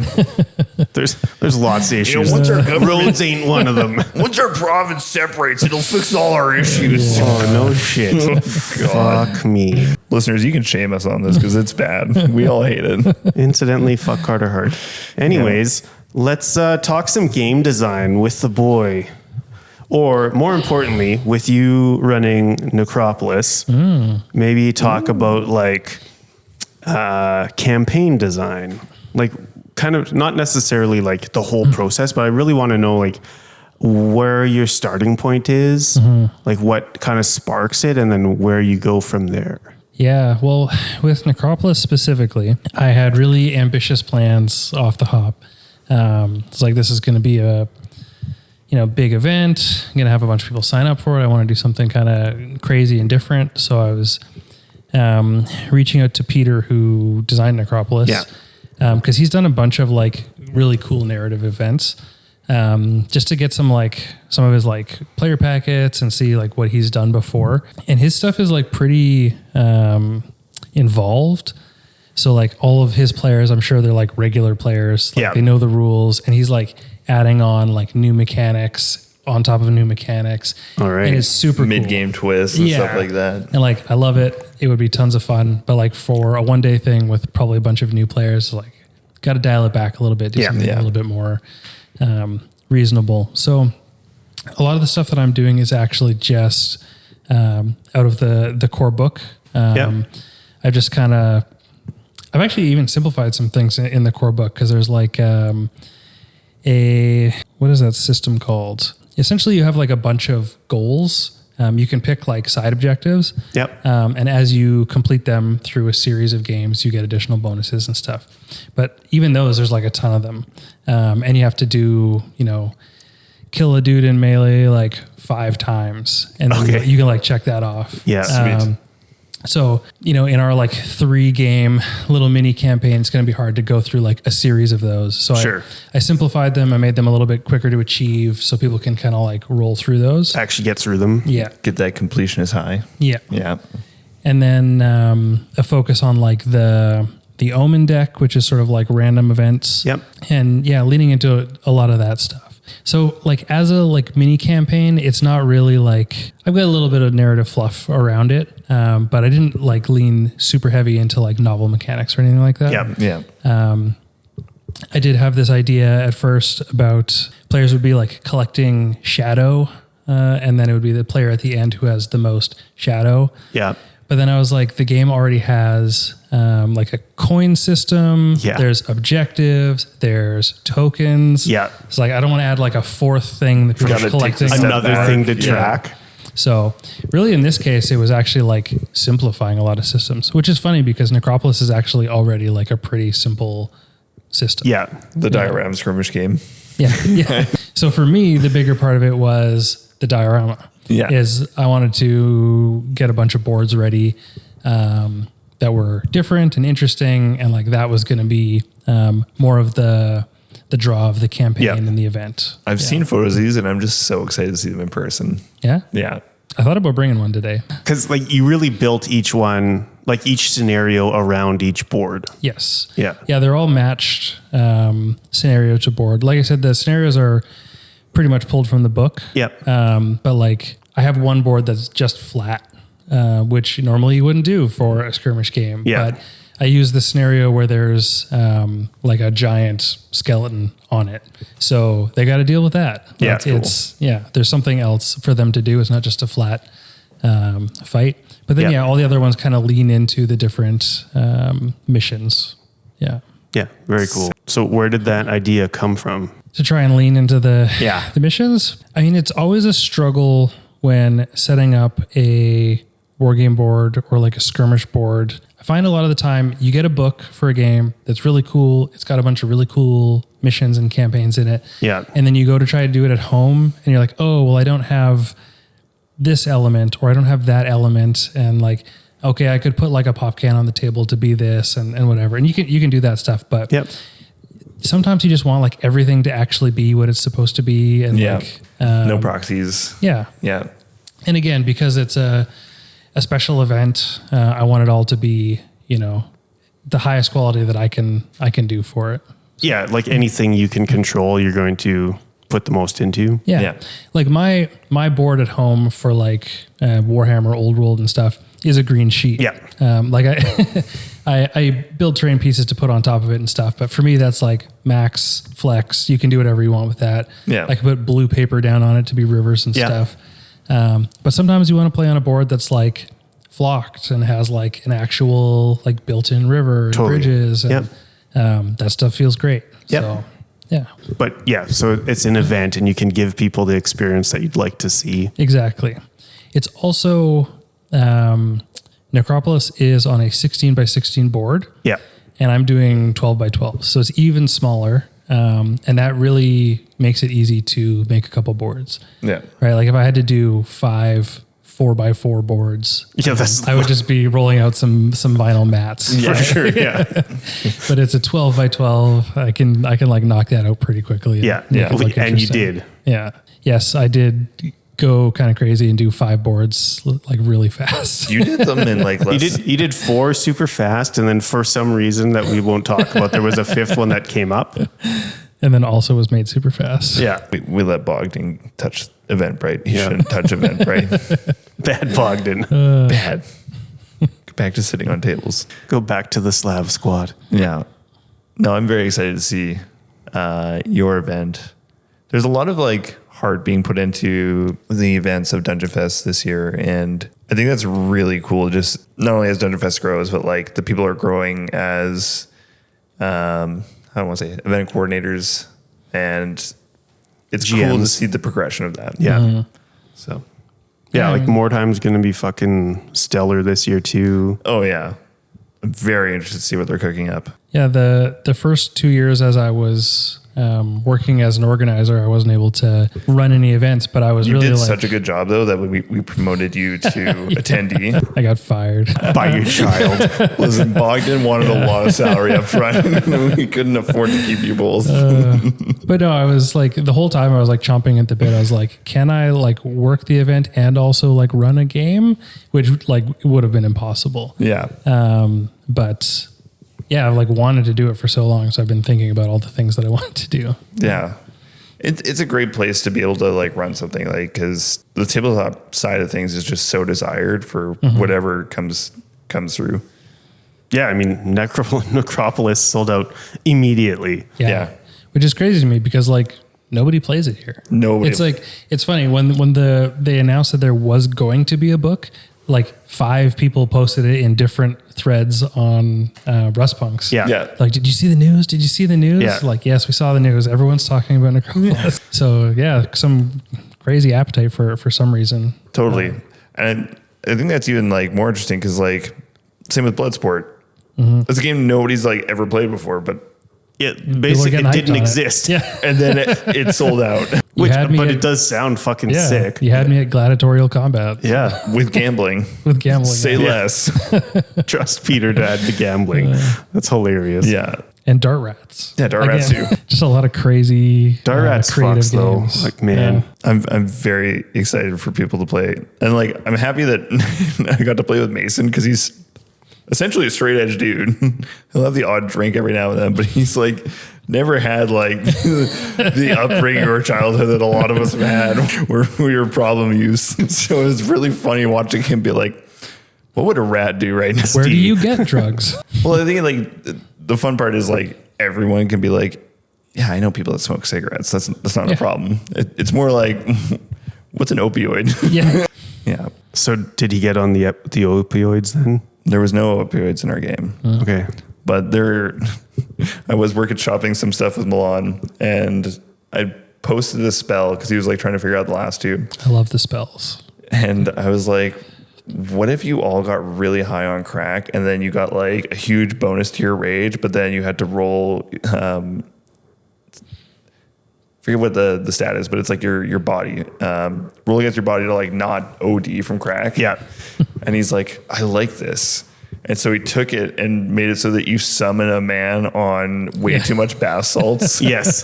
There's lots of issues. once our government- Roads ain't one of them. Once our province separates, it'll fix all our issues. Oh, no shit. Fuck me. Listeners, you can shame us on this because it's bad. We all hate it. Incidentally, fuck Carter Hart. Anyways, let's talk some game design with the boy. Or more importantly, with you running Necropolis, maybe talk about like campaign design. Like kind of not necessarily like the whole process, but I really want to know like where your starting point is, like what kind of sparks it, and then where you go from there. Yeah, well, with Necropolis specifically, I had really ambitious plans off the hop. It's like, this is going to be a big event. I'm going to have a bunch of people sign up for it. I want to do something kind of crazy and different. So I was reaching out to Peter, who designed Necropolis. Yeah. Because he's done a bunch of like really cool narrative events, just to get some of his like player packets and see like what he's done before. And his stuff is like pretty involved. So like all of his players, I'm sure they're like regular players. Like they know the rules, and he's like adding on like new mechanics on top of new mechanics. All right. And it's super Mid-game twists and stuff like that. And like, I love it. It would be tons of fun. But like for a one-day thing with probably a bunch of new players, like got to dial it back a little bit, do something a little bit more reasonable. So a lot of the stuff that I'm doing is actually just out of the core book. I've just I've actually even simplified some things in the core book, because there's like what is that system called? Essentially, you have like a bunch of goals. You can pick like side objectives. Yep. And as you complete them through a series of games, you get additional bonuses and stuff. But even those, there's like a ton of them. And you have to do, kill a dude in melee like 5 times. And then you can like check that off. Yeah, sweet. So, in our like 3-game little mini campaign, it's going to be hard to go through like a series of those. So I simplified them. I made them a little bit quicker to achieve so people can kind of like roll through those. Actually get through them. Yeah. Get that completion is high. Yeah. Yeah. And then a focus on like the Omen deck, which is sort of like random events. Yep. And leaning into a lot of that stuff. So like as a like mini campaign, it's not really like, I've got a little bit of narrative fluff around it. But I didn't like lean super heavy into like novel mechanics or anything like that. Yeah. I did have this idea at first about players would be like collecting shadow, and then it would be the player at the end who has the most shadow. Yeah. But then I was like, the game already has like a coin system. Yeah. There's objectives. There's tokens. Yeah. It's like, I don't want to add like a 4th thing that people are collecting. Another thing to track. So really in this case, it was actually like simplifying a lot of systems, which is funny because Necropolis is actually already like a pretty simple system. Yeah. The diorama skirmish game. Yeah. Yeah. So for me, the bigger part of it was the diorama. Yeah. Is I wanted to get a bunch of boards ready that were different and interesting. And like that was going to be more of the draw of the campaign and the event. I've seen photos of these and I'm just so excited to see them in person. Yeah. Yeah. I thought about bringing one today. Because like you really built each one, like each scenario around each board. Yes. Yeah. Yeah. They're all matched scenario to board. Like I said, the scenarios are pretty much pulled from the book. Yep. But like I have one board that's just flat, which normally you wouldn't do for a skirmish game. Yeah. But I use the scenario where there's like a giant skeleton on it. So they got to deal with that. Yeah, Like, it's there's something else for them to do. It's not just a flat fight. But then, all the other ones kind of lean into the different missions. Yeah. Yeah. Very cool. So where did that idea come from? To try and lean into the missions. I mean, it's always a struggle when setting up a war game board or like a skirmish board. I find a lot of the time you get a book for a game that's really cool. It's got a bunch of really cool missions and campaigns in it. Yeah. And then you go to try to do it at home and you're like, oh, well, I don't have this element or I don't have that element. And like, okay, I could put like a pop can on the table to be this and whatever. And you can do that stuff. But sometimes you just want like everything to actually be what it's supposed to be. And like, no proxies. Yeah. Yeah. And again, because it's a special event, I want it all to be, the highest quality that I can do for it. Yeah. Like anything you can control, you're going to put the most into. Yeah. Like my board at home for like Warhammer Old World and stuff is a green sheet. Yeah. Like I build terrain pieces to put on top of it and stuff. But for me, that's like max flex. You can do whatever you want with that. Yeah. I can put blue paper down on it to be rivers and stuff. But sometimes you want to play on a board that's like flocked and has like an actual like built-in river and bridges. And that stuff feels great. Yep. So, yeah. But so it's an event and you can give people the experience that you'd like to see. Exactly. It's also, Necropolis is on a 16 by 16 board. Yeah. And I'm doing 12 by 12. So it's even smaller. And that really makes it easy to make a couple boards. Yeah. Right. Like if I had to do 5 4x4 boards, I would just be rolling out some vinyl mats. For sure. Yeah. But it's a 12 by 12. I can like knock that out pretty quickly. Yeah. And you did. Yeah. Yes, I did go kind of crazy and do 5 boards like really fast. You did them in like less. You did 4 super fast, and then for some reason that we won't talk about, there was a 5th one that came up. And then also was made super fast. Yeah. We let Bogdan touch Eventbrite. He shouldn't touch Eventbrite. Bad Bogdan. Bad. Go back to sitting on tables. Go back to the Slav squad. Yeah. No, I'm very excited to see your event. There's a lot of like heart being put into the events of Dungeon Fest this year. And I think that's really cool. Just not only as Dungeon Fest grows, but like the people are growing as, I don't want to say event coordinators, and it's GMs. cool to see the progression of that. Yeah. Mm-hmm. So, like Mordheim's going to be fucking stellar this year too. Oh yeah. I'm very interested to see what they're cooking up. Yeah. The first 2 years as I was working as an organizer, I wasn't able to run any events, but I was You really did like, such a good job though that we promoted you to attendee. I got fired. By your child. Listen, Bogdan wanted a lot of salary up front. We couldn't afford to keep you both. But no, I was like, the whole time I was like chomping at the bit. I was like, can I like work the event and also like run a game? Which like would have been impossible. Yeah. But yeah, I've like wanted to do it for so long. So I've been thinking about all the things that I wanted to do. Yeah. It's a great place to be able to like run something like, cause the tabletop side of things is just so desired for whatever comes through. Yeah. I mean, Necropolis sold out immediately. Yeah. Which is crazy to me because like nobody plays it here. Nobody. It's like, it's funny when they announced that there was going to be a book, like 5 people posted it in different threads on Rustpunks. Yeah. Yeah. Like, did you see the news? Did you see the news? Yeah. Like, yes, we saw the news. Everyone's talking about Necropolis. So yeah, some crazy appetite for some reason. Totally. And I think that's even like more interesting because like same with Bloodsport. It's a game nobody's like ever played before, but basically it didn't exist. Yeah. and then it sold out But it does sound fucking sick. You had me at gladiatorial combat. Yeah. with gambling. With gambling. Say less. Trust Peter to add the gambling. That's hilarious. Yeah. And Dart Rats. Yeah, Dart Rats too. Just a lot of crazy Dart Rats creative fucks though. games. Like, man. I'm very excited for people to play. And like, I'm happy that I got to play with Mason because he's essentially a straight edge dude. He'll have the odd drink every now and then, but he's like never had like the upbringing or childhood that a lot of us have had where we were problem use. So it was really funny watching him be like, what would a rat do right now? Where do you get drugs? Well, I think like the fun part is like everyone can be like, yeah, I know people that smoke cigarettes. That's not a problem. It's more like, what's an opioid? Yeah. Yeah. So did he get on the opioids then? There was no opioids in our game. Okay. But I was working shopping some stuff with Milan and I posted a spell because he was like trying to figure out the last two. I love the spells. And I was like, what if you all got really high on crack and then you got like a huge bonus to your rage, but then you had to roll, forget what the stat is, but it's like your body, roll against your body to like not OD from crack. Yeah. And he's like, I like this. And so he took it and made it so that you summon a man on way too much bath salts. Yes.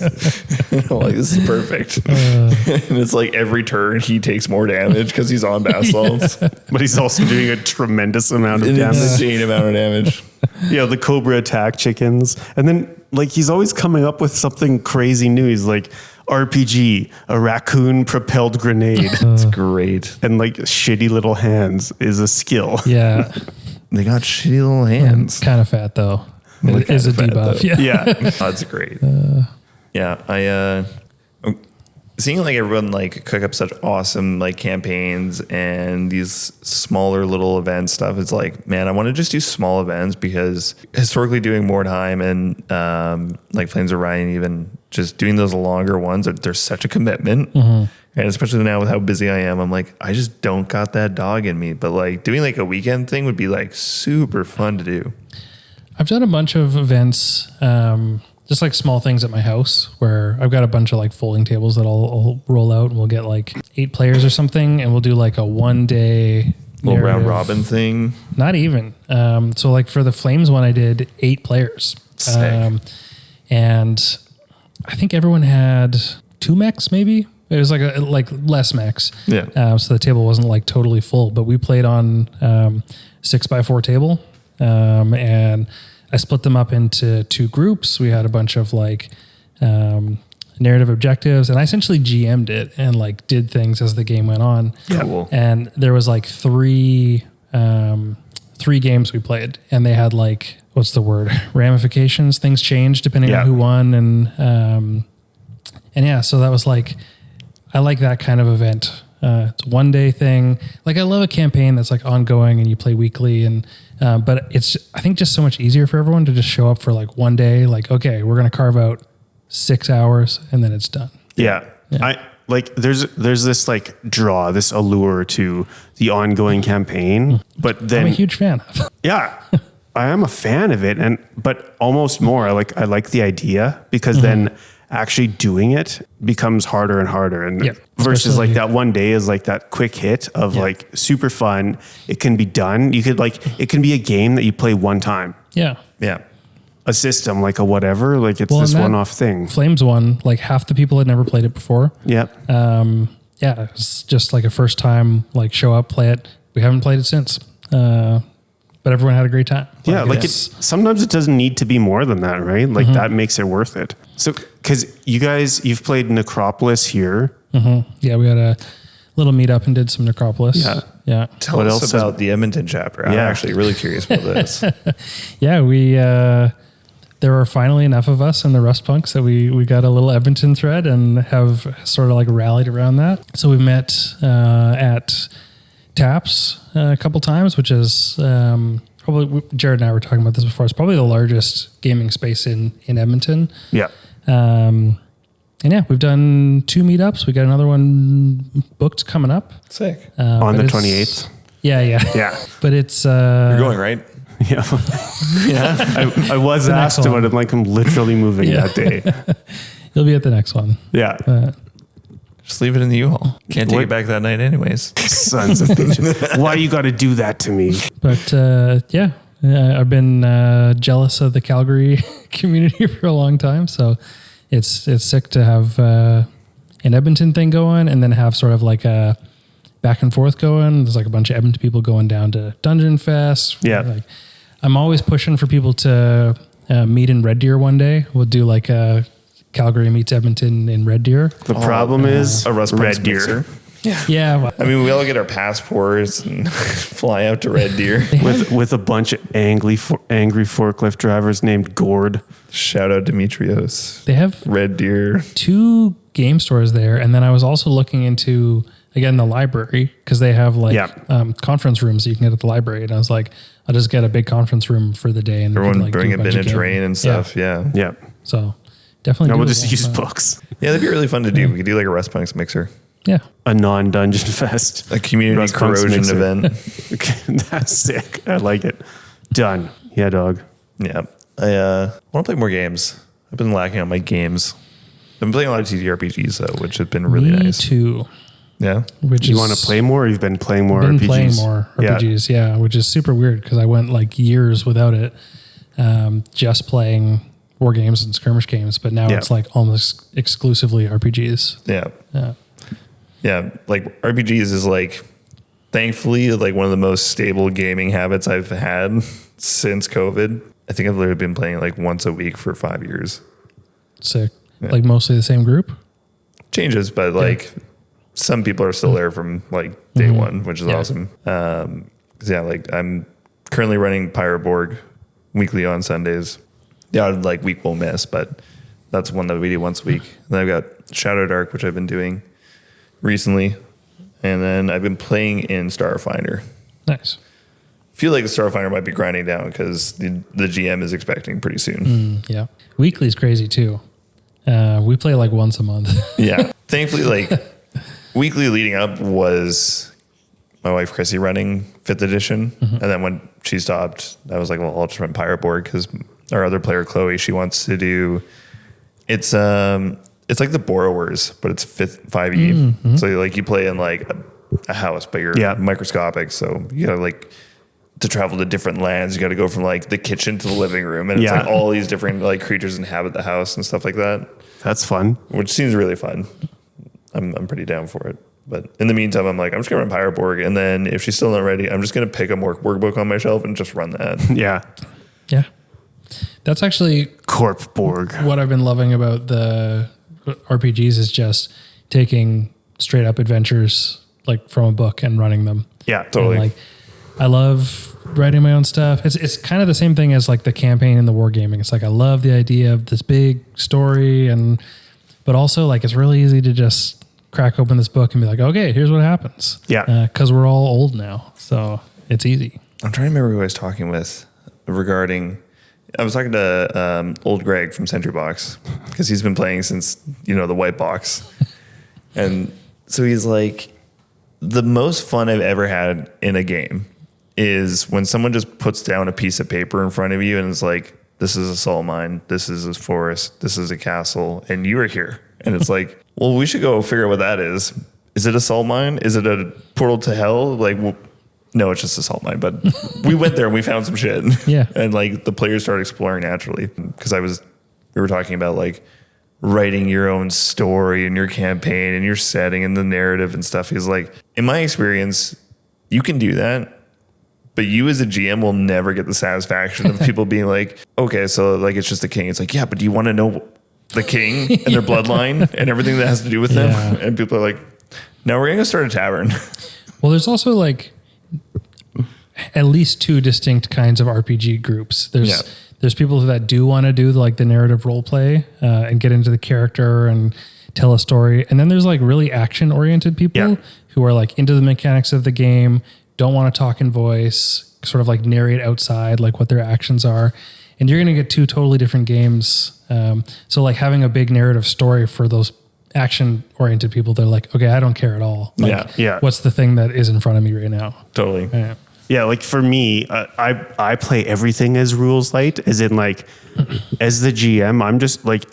I'm like, this is perfect. And it's like every turn he takes more damage because he's on bath salts. But he's also doing a tremendous amount of An damage. insane amount of damage. Yeah, the Cobra attack chickens. And then like he's always coming up with something crazy new. He's like RPG, a raccoon propelled grenade. It's great. And like shitty little hands is a skill. Yeah. They got shitty little hands. Kind of fat though. It is a debuff. Yeah. Yeah. That's great. Yeah. Seeing like everyone like cook up such awesome like campaigns and these smaller little event stuff, it's like, man, I want to just do small events because historically doing Mordheim and like Flames of Ryan, even just doing those longer ones, they're such a commitment. And especially now with how busy I am, I'm like, I just don't got that dog in me. But like doing like a weekend thing would be like super fun to do. I've done a bunch of events, just like small things at my house where I've got a bunch of like folding tables that I'll roll out and we'll get like 8 players or something. And we'll do like a 1 day Little round robin thing. Not even. So like for the Flames one, I did 8 players. And I think everyone had 2 mechs maybe. It was like less mechs. Yeah. So the table wasn't like totally full, but we played on 6x4 table. And I split them up into 2 groups. We had a bunch of like narrative objectives, and I essentially GM'd it and like did things as the game went on. Cool. And there was like 3 games we played, and they had like, what's the word? Ramifications. Things changed depending on who won, and yeah, so that was like, I like that kind of event. It's a 1 day thing. Like I love a campaign that's like ongoing and you play weekly, and but it's, I think, just so much easier for everyone to just show up for like 1 day. Like, okay, we're going to carve out 6 hours and then it's done. Yeah. I like, there's this like draw, this allure to the ongoing campaign, but then I'm a huge fan. yeah, I am a fan of it. But almost more, I like the idea because then actually doing it becomes harder and harder. And versus like that 1 day is like that quick hit of like super fun. It can be done. You could like, it can be a game that you play one time. Yeah. Yeah. A system, like a whatever, like it's this one-off thing. Flames one, like half the people had never played it before. Yeah. Yeah, it's just like a first time, like show up, play it. We haven't played it since. But everyone had a great time. Yeah, like sometimes it doesn't need to be more than that, right? Like that makes it worth it. So, because you've played Necropolis here. Yeah, we had a little meetup and did some Necropolis. Yeah. Tell us about the Edmonton chapter. I'm actually really curious about this. Yeah, we there were finally enough of us in the Rust Punks that we got a little Edmonton thread and have sort of like rallied around that. So we met at Taps a couple times, which is probably, Jared and I were talking about this before, it's probably the largest gaming space in Edmonton. Yeah. And yeah, we've done 2 meetups. We got another one booked coming up. Sick. On but the it's- 28th. Yeah. Yeah. But it's You're going, right? Yeah. Yeah. I was The next asked one. about it. Like, I'm literally moving Yeah. that day. you'll be at the next one. Yeah. Just leave it in the U-Haul. Can't take What? it back that night anyways. Sons of bitches. Why you got to do that to me? But yeah, I've been jealous of the Calgary community for a long time. So it's sick to have an Edmonton thing going, and then have sort of like a back and forth going. There's like a bunch of Edmonton people going down to Dungeon Fest. Yeah. Like, I'm always pushing for people to meet in Red Deer one day. We'll do like a Calgary meets Edmonton in Red Deer. The problem is A Russ Red Deer. Mixer. Yeah. Well, I mean, we all get our passports and fly out to Red Deer. With a bunch of angry forklift drivers named Gord. Shout out Demetrios. they have Red Deer. 2 game stores there, and then I was also looking into again the library because they have like Yeah. conference rooms that you can get at the library, and I was like, I'll just get a big conference room for the day, and we Everyone can, like, bring do a bunch bin of of terrain gaming. and stuff. Yeah. Yeah. So definitely. No, we'll doable. just use books. Yeah, that'd be really fun to do. We could do like a Rust Punks mixer, Yeah, A non-dungeon fest. a community Rust Punks corrosion mixer. event. Okay, that's sick. I like it. Done. Yeah, dog. Yeah. I want to play more games. I've been lacking on my games. I've been playing a lot of TTRPGs though, which have been really me nice. too. Yeah. Which You is want to play more? Or you've been playing more been RPGs? playing more RPGs, yeah, which is super weird because I went like years without it, just playing war games and skirmish games, but now Yeah. it's like almost exclusively RPGs. Yeah. Yeah. Yeah. Like RPGs is like, thankfully, like one of the most stable gaming habits I've had since COVID. I think I've literally been playing like once a week for 5 years. Sick. Like mostly the same group. Changes, but like some people are still there from like day one, which is Yeah. awesome. 'Cause yeah, like I'm currently running Pyroborg weekly on Sundays. Yeah, like week we'll miss, but that's one that we do once a week. And then I've got Shadow Dark, which I've been doing recently. And then I've been playing in Starfinder. Nice. Feel like the Starfinder might be grinding down because the GM is expecting pretty soon. Yeah. Weekly's crazy too. We play like once a month. Yeah. Thankfully, like weekly leading up was my wife Chrissy running 5th edition. And then when she stopped, I was like, well, I'll just run Pyroborg because our other player, Chloe, she wants to do it's like the Borrowers, but it's 5e. So like you play in like a house, but you're microscopic. So you gotta like to travel to different lands, you got to go from like the kitchen to the living room, and it's like all these different like creatures inhabit the house and stuff like that. That's fun. Which seems really fun. I'm pretty down for it. But in the meantime, I'm like, I'm just gonna run Pyroborg, and then if she's still not ready, I'm just gonna pick a workbook on my shelf and just run that. Yeah. Yeah. That's actually Corpborg. what I've been loving about the RPGs is just taking straight up adventures like from a book and running them. Yeah, totally. And, like, I love writing my own stuff. It's kind of the same thing as like the campaign and the wargaming. It's like I love the idea of this big story, but also like it's really easy to just crack open this book and be like, okay, here's what happens. Yeah. Because we're all old now, so it's easy. I'm trying to remember who I was talking with regarding. I was talking to old Greg from Sentry Box because he's been playing since the white box, and so he's like, the most fun I've ever had in a game is when someone just puts down a piece of paper in front of you and is like, this is a salt mine, this is a forest, this is a castle, and you are here. And it's like, well, we should go figure out what that is. Is it a salt mine? Is it a portal to hell? Like, well, no, it's just a salt mine. But we went there and we found some shit. Yeah. And like the players started exploring naturally because we were talking about like writing your own story and your campaign and your setting and the narrative and stuff. He's like, in my experience, you can do that, but you as a GM will never get the satisfaction of people being like, okay, so like it's just the king. It's like, yeah, but do you want to know the king and their bloodline and everything that has to do with them? Yeah. And people are like, no, we're going to start a tavern. Well, there's also like at least two distinct kinds of RPG groups. There's people that do want to do like the narrative role play and get into the character and tell a story. And then there's like really action oriented people who are like into the mechanics of the game, don't want to talk in voice, sort of like narrate outside like what their actions are. And you're going to get two totally different games So like having a big narrative story for those action oriented people, they're like, okay, I don't care at all. Like, Yeah. what's the thing that is in front of me right now? Totally. Yeah. Yeah, like for me, I play everything as rules light, as in like, as the GM, I'm just like,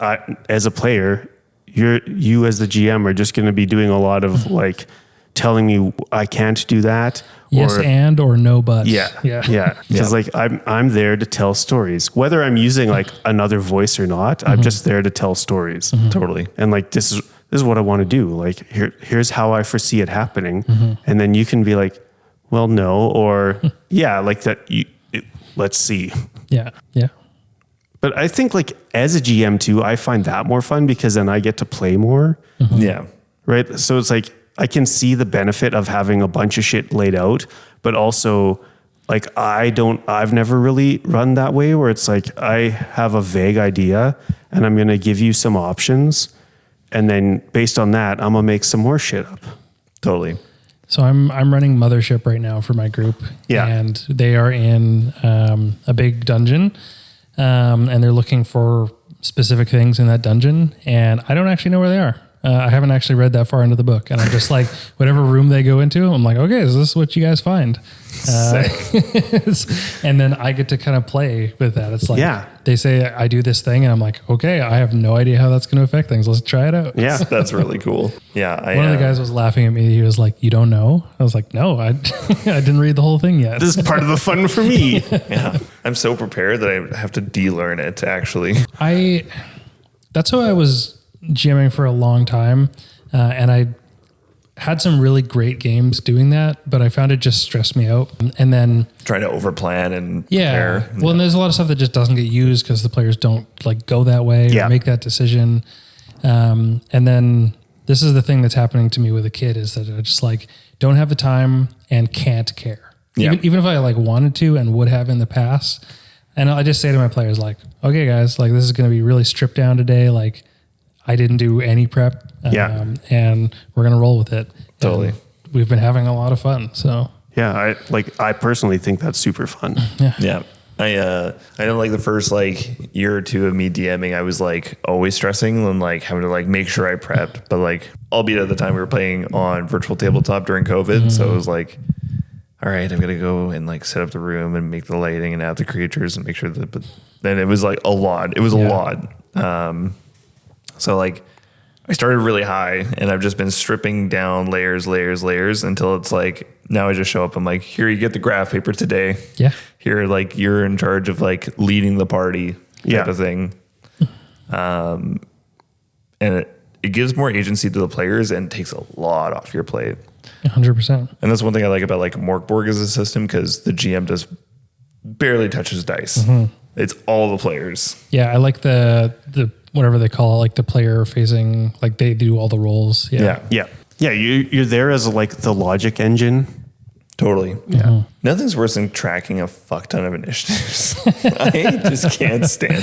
as a player, you as the GM are just going to be doing a lot of like telling me I can't do that. Yes, or no, but. Yeah. Because like I'm there to tell stories, whether I'm using like another voice or not. I'm just there to tell stories. Totally. And like this is what I want to do. Like here's how I foresee it happening, and then you can be like, well, no, or yeah, like that. Let's see. Yeah. But I think like as a GM too, I find that more fun because then I get to play more. Yeah. Right. So it's like I can see the benefit of having a bunch of shit laid out, but also like I've never really run that way where it's like I have a vague idea and I'm going to give you some options. And then based on that, I'm going to make some more shit up. Totally. So I'm running Mothership right now for my group. Yeah. And they are in a big dungeon. And they're looking for specific things in that dungeon. And I don't actually know where they are. I haven't actually read that far into the book. And I'm just like, whatever room they go into, I'm like, okay, is this what you guys find? And then I get to kind of play with that. It's like, they say I do this thing and I'm like, okay, I have no idea how that's going to affect things. Let's try it out. Yeah. That's really cool. Yeah. One of the guys was laughing at me. He was like, you don't know? I was like, no, I didn't read the whole thing yet. This is part of the fun for me. Yeah. I'm so prepared that I have to de-learn it actually. That's how I was GMing for a long time. And I had some really great games doing that, but I found it just stressed me out. And then trying to overplan and prepare. Well, and there's a lot of stuff that just doesn't get used because the players don't like go that way or make that decision. And then this is the thing that's happening to me with a kid is that I just like don't have the time and can't care. Yeah. Even if I like wanted to and would have in the past. And I just say to my players like, okay guys, like this is going to be really stripped down today. Like I didn't do any prep. And we're going to roll with it. Totally. And we've been having a lot of fun. So Yeah. I personally think that's super fun. Yeah. I know like the first like year or two of me DMing, I was like always stressing and like having to like make sure I prepped, but like albeit at the time we were playing on virtual tabletop during COVID. So it was like, all right, I'm going to go and like set up the room and make the lighting and add the creatures and make sure that, but then it was like a lot. It was a lot. So like I started really high and I've just been stripping down layers until it's like, now I just show up. I'm like, here, you get the graph paper today. Yeah. Here, like you're in charge of like leading the party type of thing. And it gives more agency to the players and takes a lot off your plate. 100%. And that's one thing I like about like Morkborg as a system because the GM just barely touches dice. It's all the players. Yeah, I like the whatever they call it, like the player facing, like they do all the roles. Yeah. You're there as like the logic engine. Totally. Yeah. Nothing's worse than tracking a fuck ton of initiatives. I just can't stand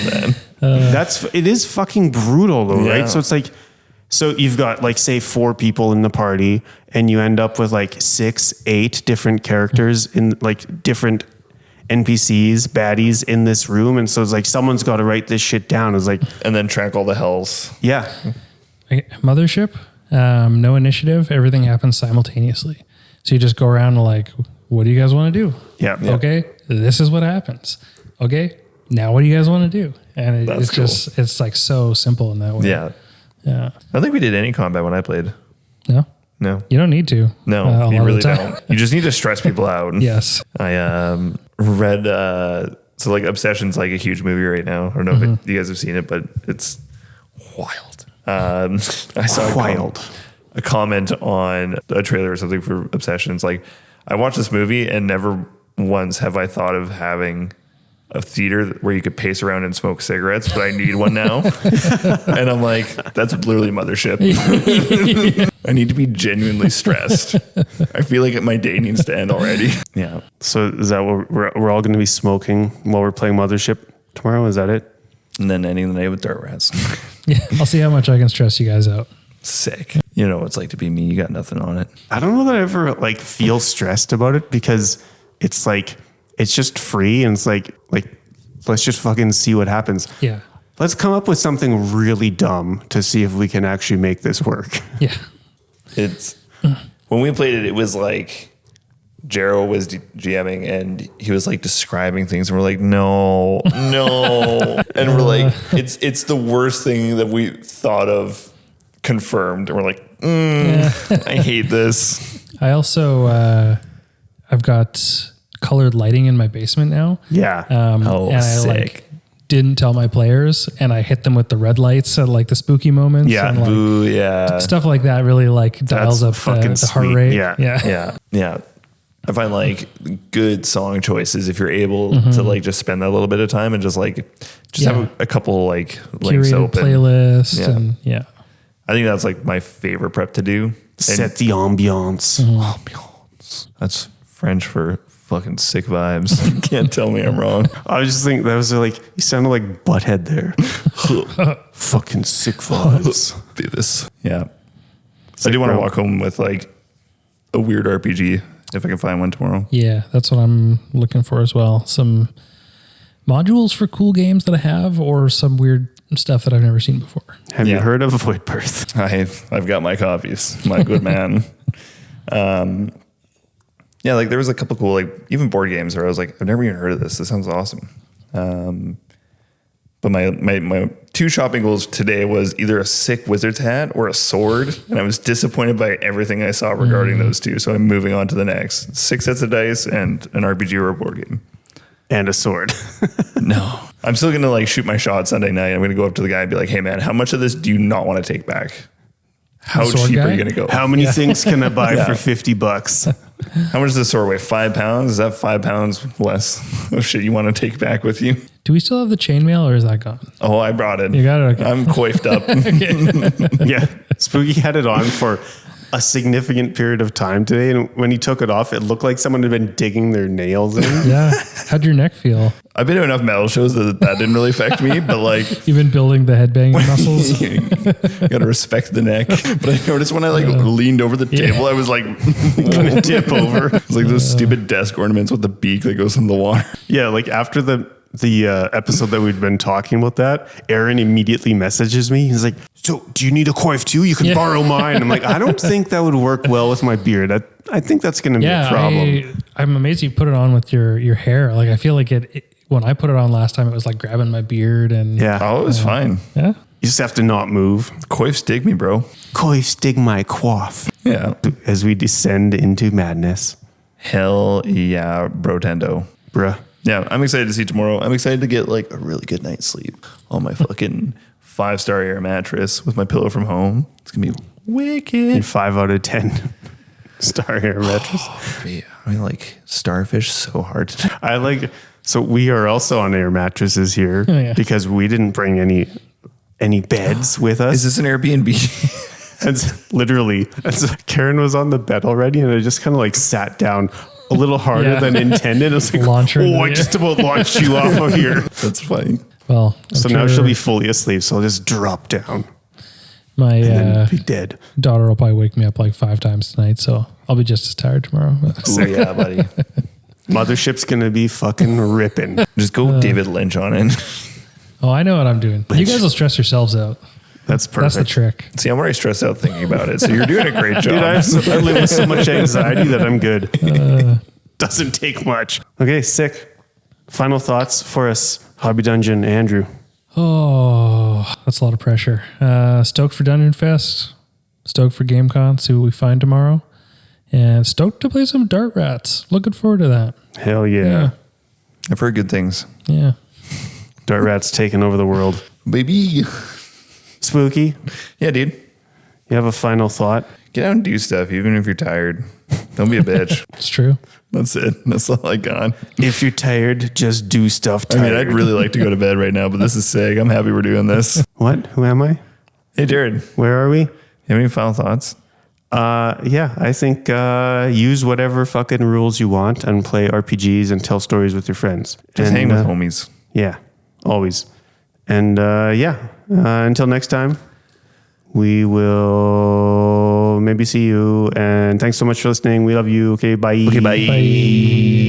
that. It is fucking brutal though, right? So it's like, so you've got like say 4 people in the party and you end up with like 6, 8 different characters in like different NPCs, baddies in this room. And so it's like, someone's got to write this shit down. It's like, and then track all the hells. Yeah. Mothership, no initiative. Everything happens simultaneously. So you just go around and like, what do you guys want to do? Yeah. Okay. This is what happens. Okay. Now what do you guys want to do? And it's cool. just, it's like so simple in that way. Yeah. Yeah. I don't think we did any combat when I played. No. No. You don't need to. No, you really don't. You just need to stress people out. Yes. I read, so like Obsession's like a huge movie right now. I don't know if you guys have seen it, but it's wild. I saw a comment on a trailer or something for Obsessions. Like I watched this movie and never once have I thought of having a theater where you could pace around and smoke cigarettes, but I need one now. And I'm like, that's literally Mothership. I need to be genuinely stressed. I feel like my day needs to end already. Yeah. So is that what we're all going to be smoking while we're playing Mothership tomorrow? Is that it? And then ending the day with dirt rats. Yeah. I'll see how much I can stress you guys out. Sick. You know what it's like to be me. You got nothing on it. I don't know that I ever like feel stressed about it because it's like, it's just free and it's like, let's just fucking see what happens. Yeah. let's come up with something really dumb to see if we can actually make this work. Yeah. It's when we played it, it was like Jero was GMing and he was like describing things and we're like, no. And we're like, it's the worst thing that we thought of confirmed. And we're like, I hate this. I also, I've got colored lighting in my basement now. Yeah. And I sick. didn't tell my players and I hit them with the red lights at like the spooky moments. Yeah. And, like, Ooh, yeah. stuff like that really like dials That's up fucking the heart sweet. rate. Yeah. Yeah. I find like good song choices if you're able to like just spend that little bit of time and just have a couple like links Curated open. playlist Yeah. and I think that's like my favorite prep to do. Set the ambiance. Ambiance. That's French for fucking sick vibes. Can't tell me I'm wrong. I was just thinking that was like, you sounded like Butthead there. Fucking sick vibes. Do this. Yeah. I do want to walk home with like a weird RPG if I can find one tomorrow. Yeah, that's what I'm looking for as well. Some modules for cool games that I have or some weird stuff that I've never seen before. Have you heard of Void Birth? I've got my copies, my good man. Yeah, like there was a couple cool, like even board games where I was like, I've never even heard of this. This sounds awesome. But my two shopping goals today was either a sick wizard's hat or a sword. And I was disappointed by everything I saw regarding those two. So I'm moving on to the next 6 sets of dice and an RPG or a board game. And a sword. No, I'm still going to like shoot my shot Sunday night. I'm going to go up to the guy and be like, hey man, how much of this do you not want to take back? How Sword cheap guy? are you going to go? How many things can I buy for $50? How much does this sword weigh? 5 pounds? Is that 5 pounds less of shit you want to take back with you? Do we still have the chainmail or is that gone? Oh, I brought it. You got it? Okay. I'm coiffed up. Yeah. Spooky had it on for a significant period of time today. And when he took it off, it looked like someone had been digging their nails in. Yeah. How'd your neck feel? I've been to enough metal shows that didn't really affect me, but like, You've been building the headbanging muscles. you gotta respect the neck. But I noticed when I like leaned over the table, I was like, Gonna tip over. it's like those stupid desk ornaments with the beak that goes in the water. Yeah, like after the episode that we'd been talking about that, Aaron immediately messages me. He's like, so do you need a coif too? You can borrow mine. I'm like, I don't think that would work well with my beard. I think that's going to be a problem. I'm amazed you put it on with your hair. Like I feel like it when I put it on last time, it was like grabbing my beard and Yeah. Oh, it was fine. yeah. You just have to not move. Coifs dig me, bro. Coifs dig my coif. Yeah. As we descend into madness. Hell yeah, brotendo. Bruh. Yeah, I'm excited to see tomorrow. I'm excited to get like a really good night's sleep on my fucking 5-star air mattress with my pillow from home. It's gonna be wicked. And 5 out of 10 star air mattress. Yeah, I mean, like starfish so hard to So we are also on air mattresses here because we didn't bring any beds with us. Is this an Airbnb? And literally, Karen was on the bed already, and I just kind of like sat down a little harder than intended. I was like, Launch her I just about launched you off of here. That's funny. Well, So now she'll be fully asleep. So I'll just drop down my and then be dead. daughter will probably wake me up like 5 times tonight, so I'll be just as tired tomorrow. Ooh, yeah, buddy. Mothership's going to be fucking ripping. Just go David Lynch on it. Oh, I know what I'm doing. You guys will stress yourselves out. That's perfect. That's the trick. See, I'm already stressed out thinking about it. So you're doing a great job. Dude, I live with so much anxiety that I'm good. Doesn't take much. Okay, sick. Final thoughts for us, Hobby Dungeon, Andrew. Oh, that's a lot of pressure. Stoked for Dungeon Fest. Stoked for GameCon. See what we find tomorrow. And stoked to play some Dart Rats. Looking forward to that. Hell yeah. I've heard good things. Yeah. Dart Rat's taking over the world. Baby. Spooky, Yeah, dude. you have a final thought? Get out and do stuff, even if you're tired. Don't be a bitch. It's true. That's it. That's all I got. If you're tired, just do stuff I tired. mean, I'd really like to go to bed right now, but this is sick. I'm happy we're doing this. What? Who am I? Hey, Jared, Where are we? you have any final thoughts? Yeah, I think use whatever fucking rules you want and play RPGs and tell stories with your friends. Just and, hang with homies. Yeah, always. And until next time, we will maybe see you. And thanks so much for listening. We love you. Okay, bye. Okay, bye. Bye.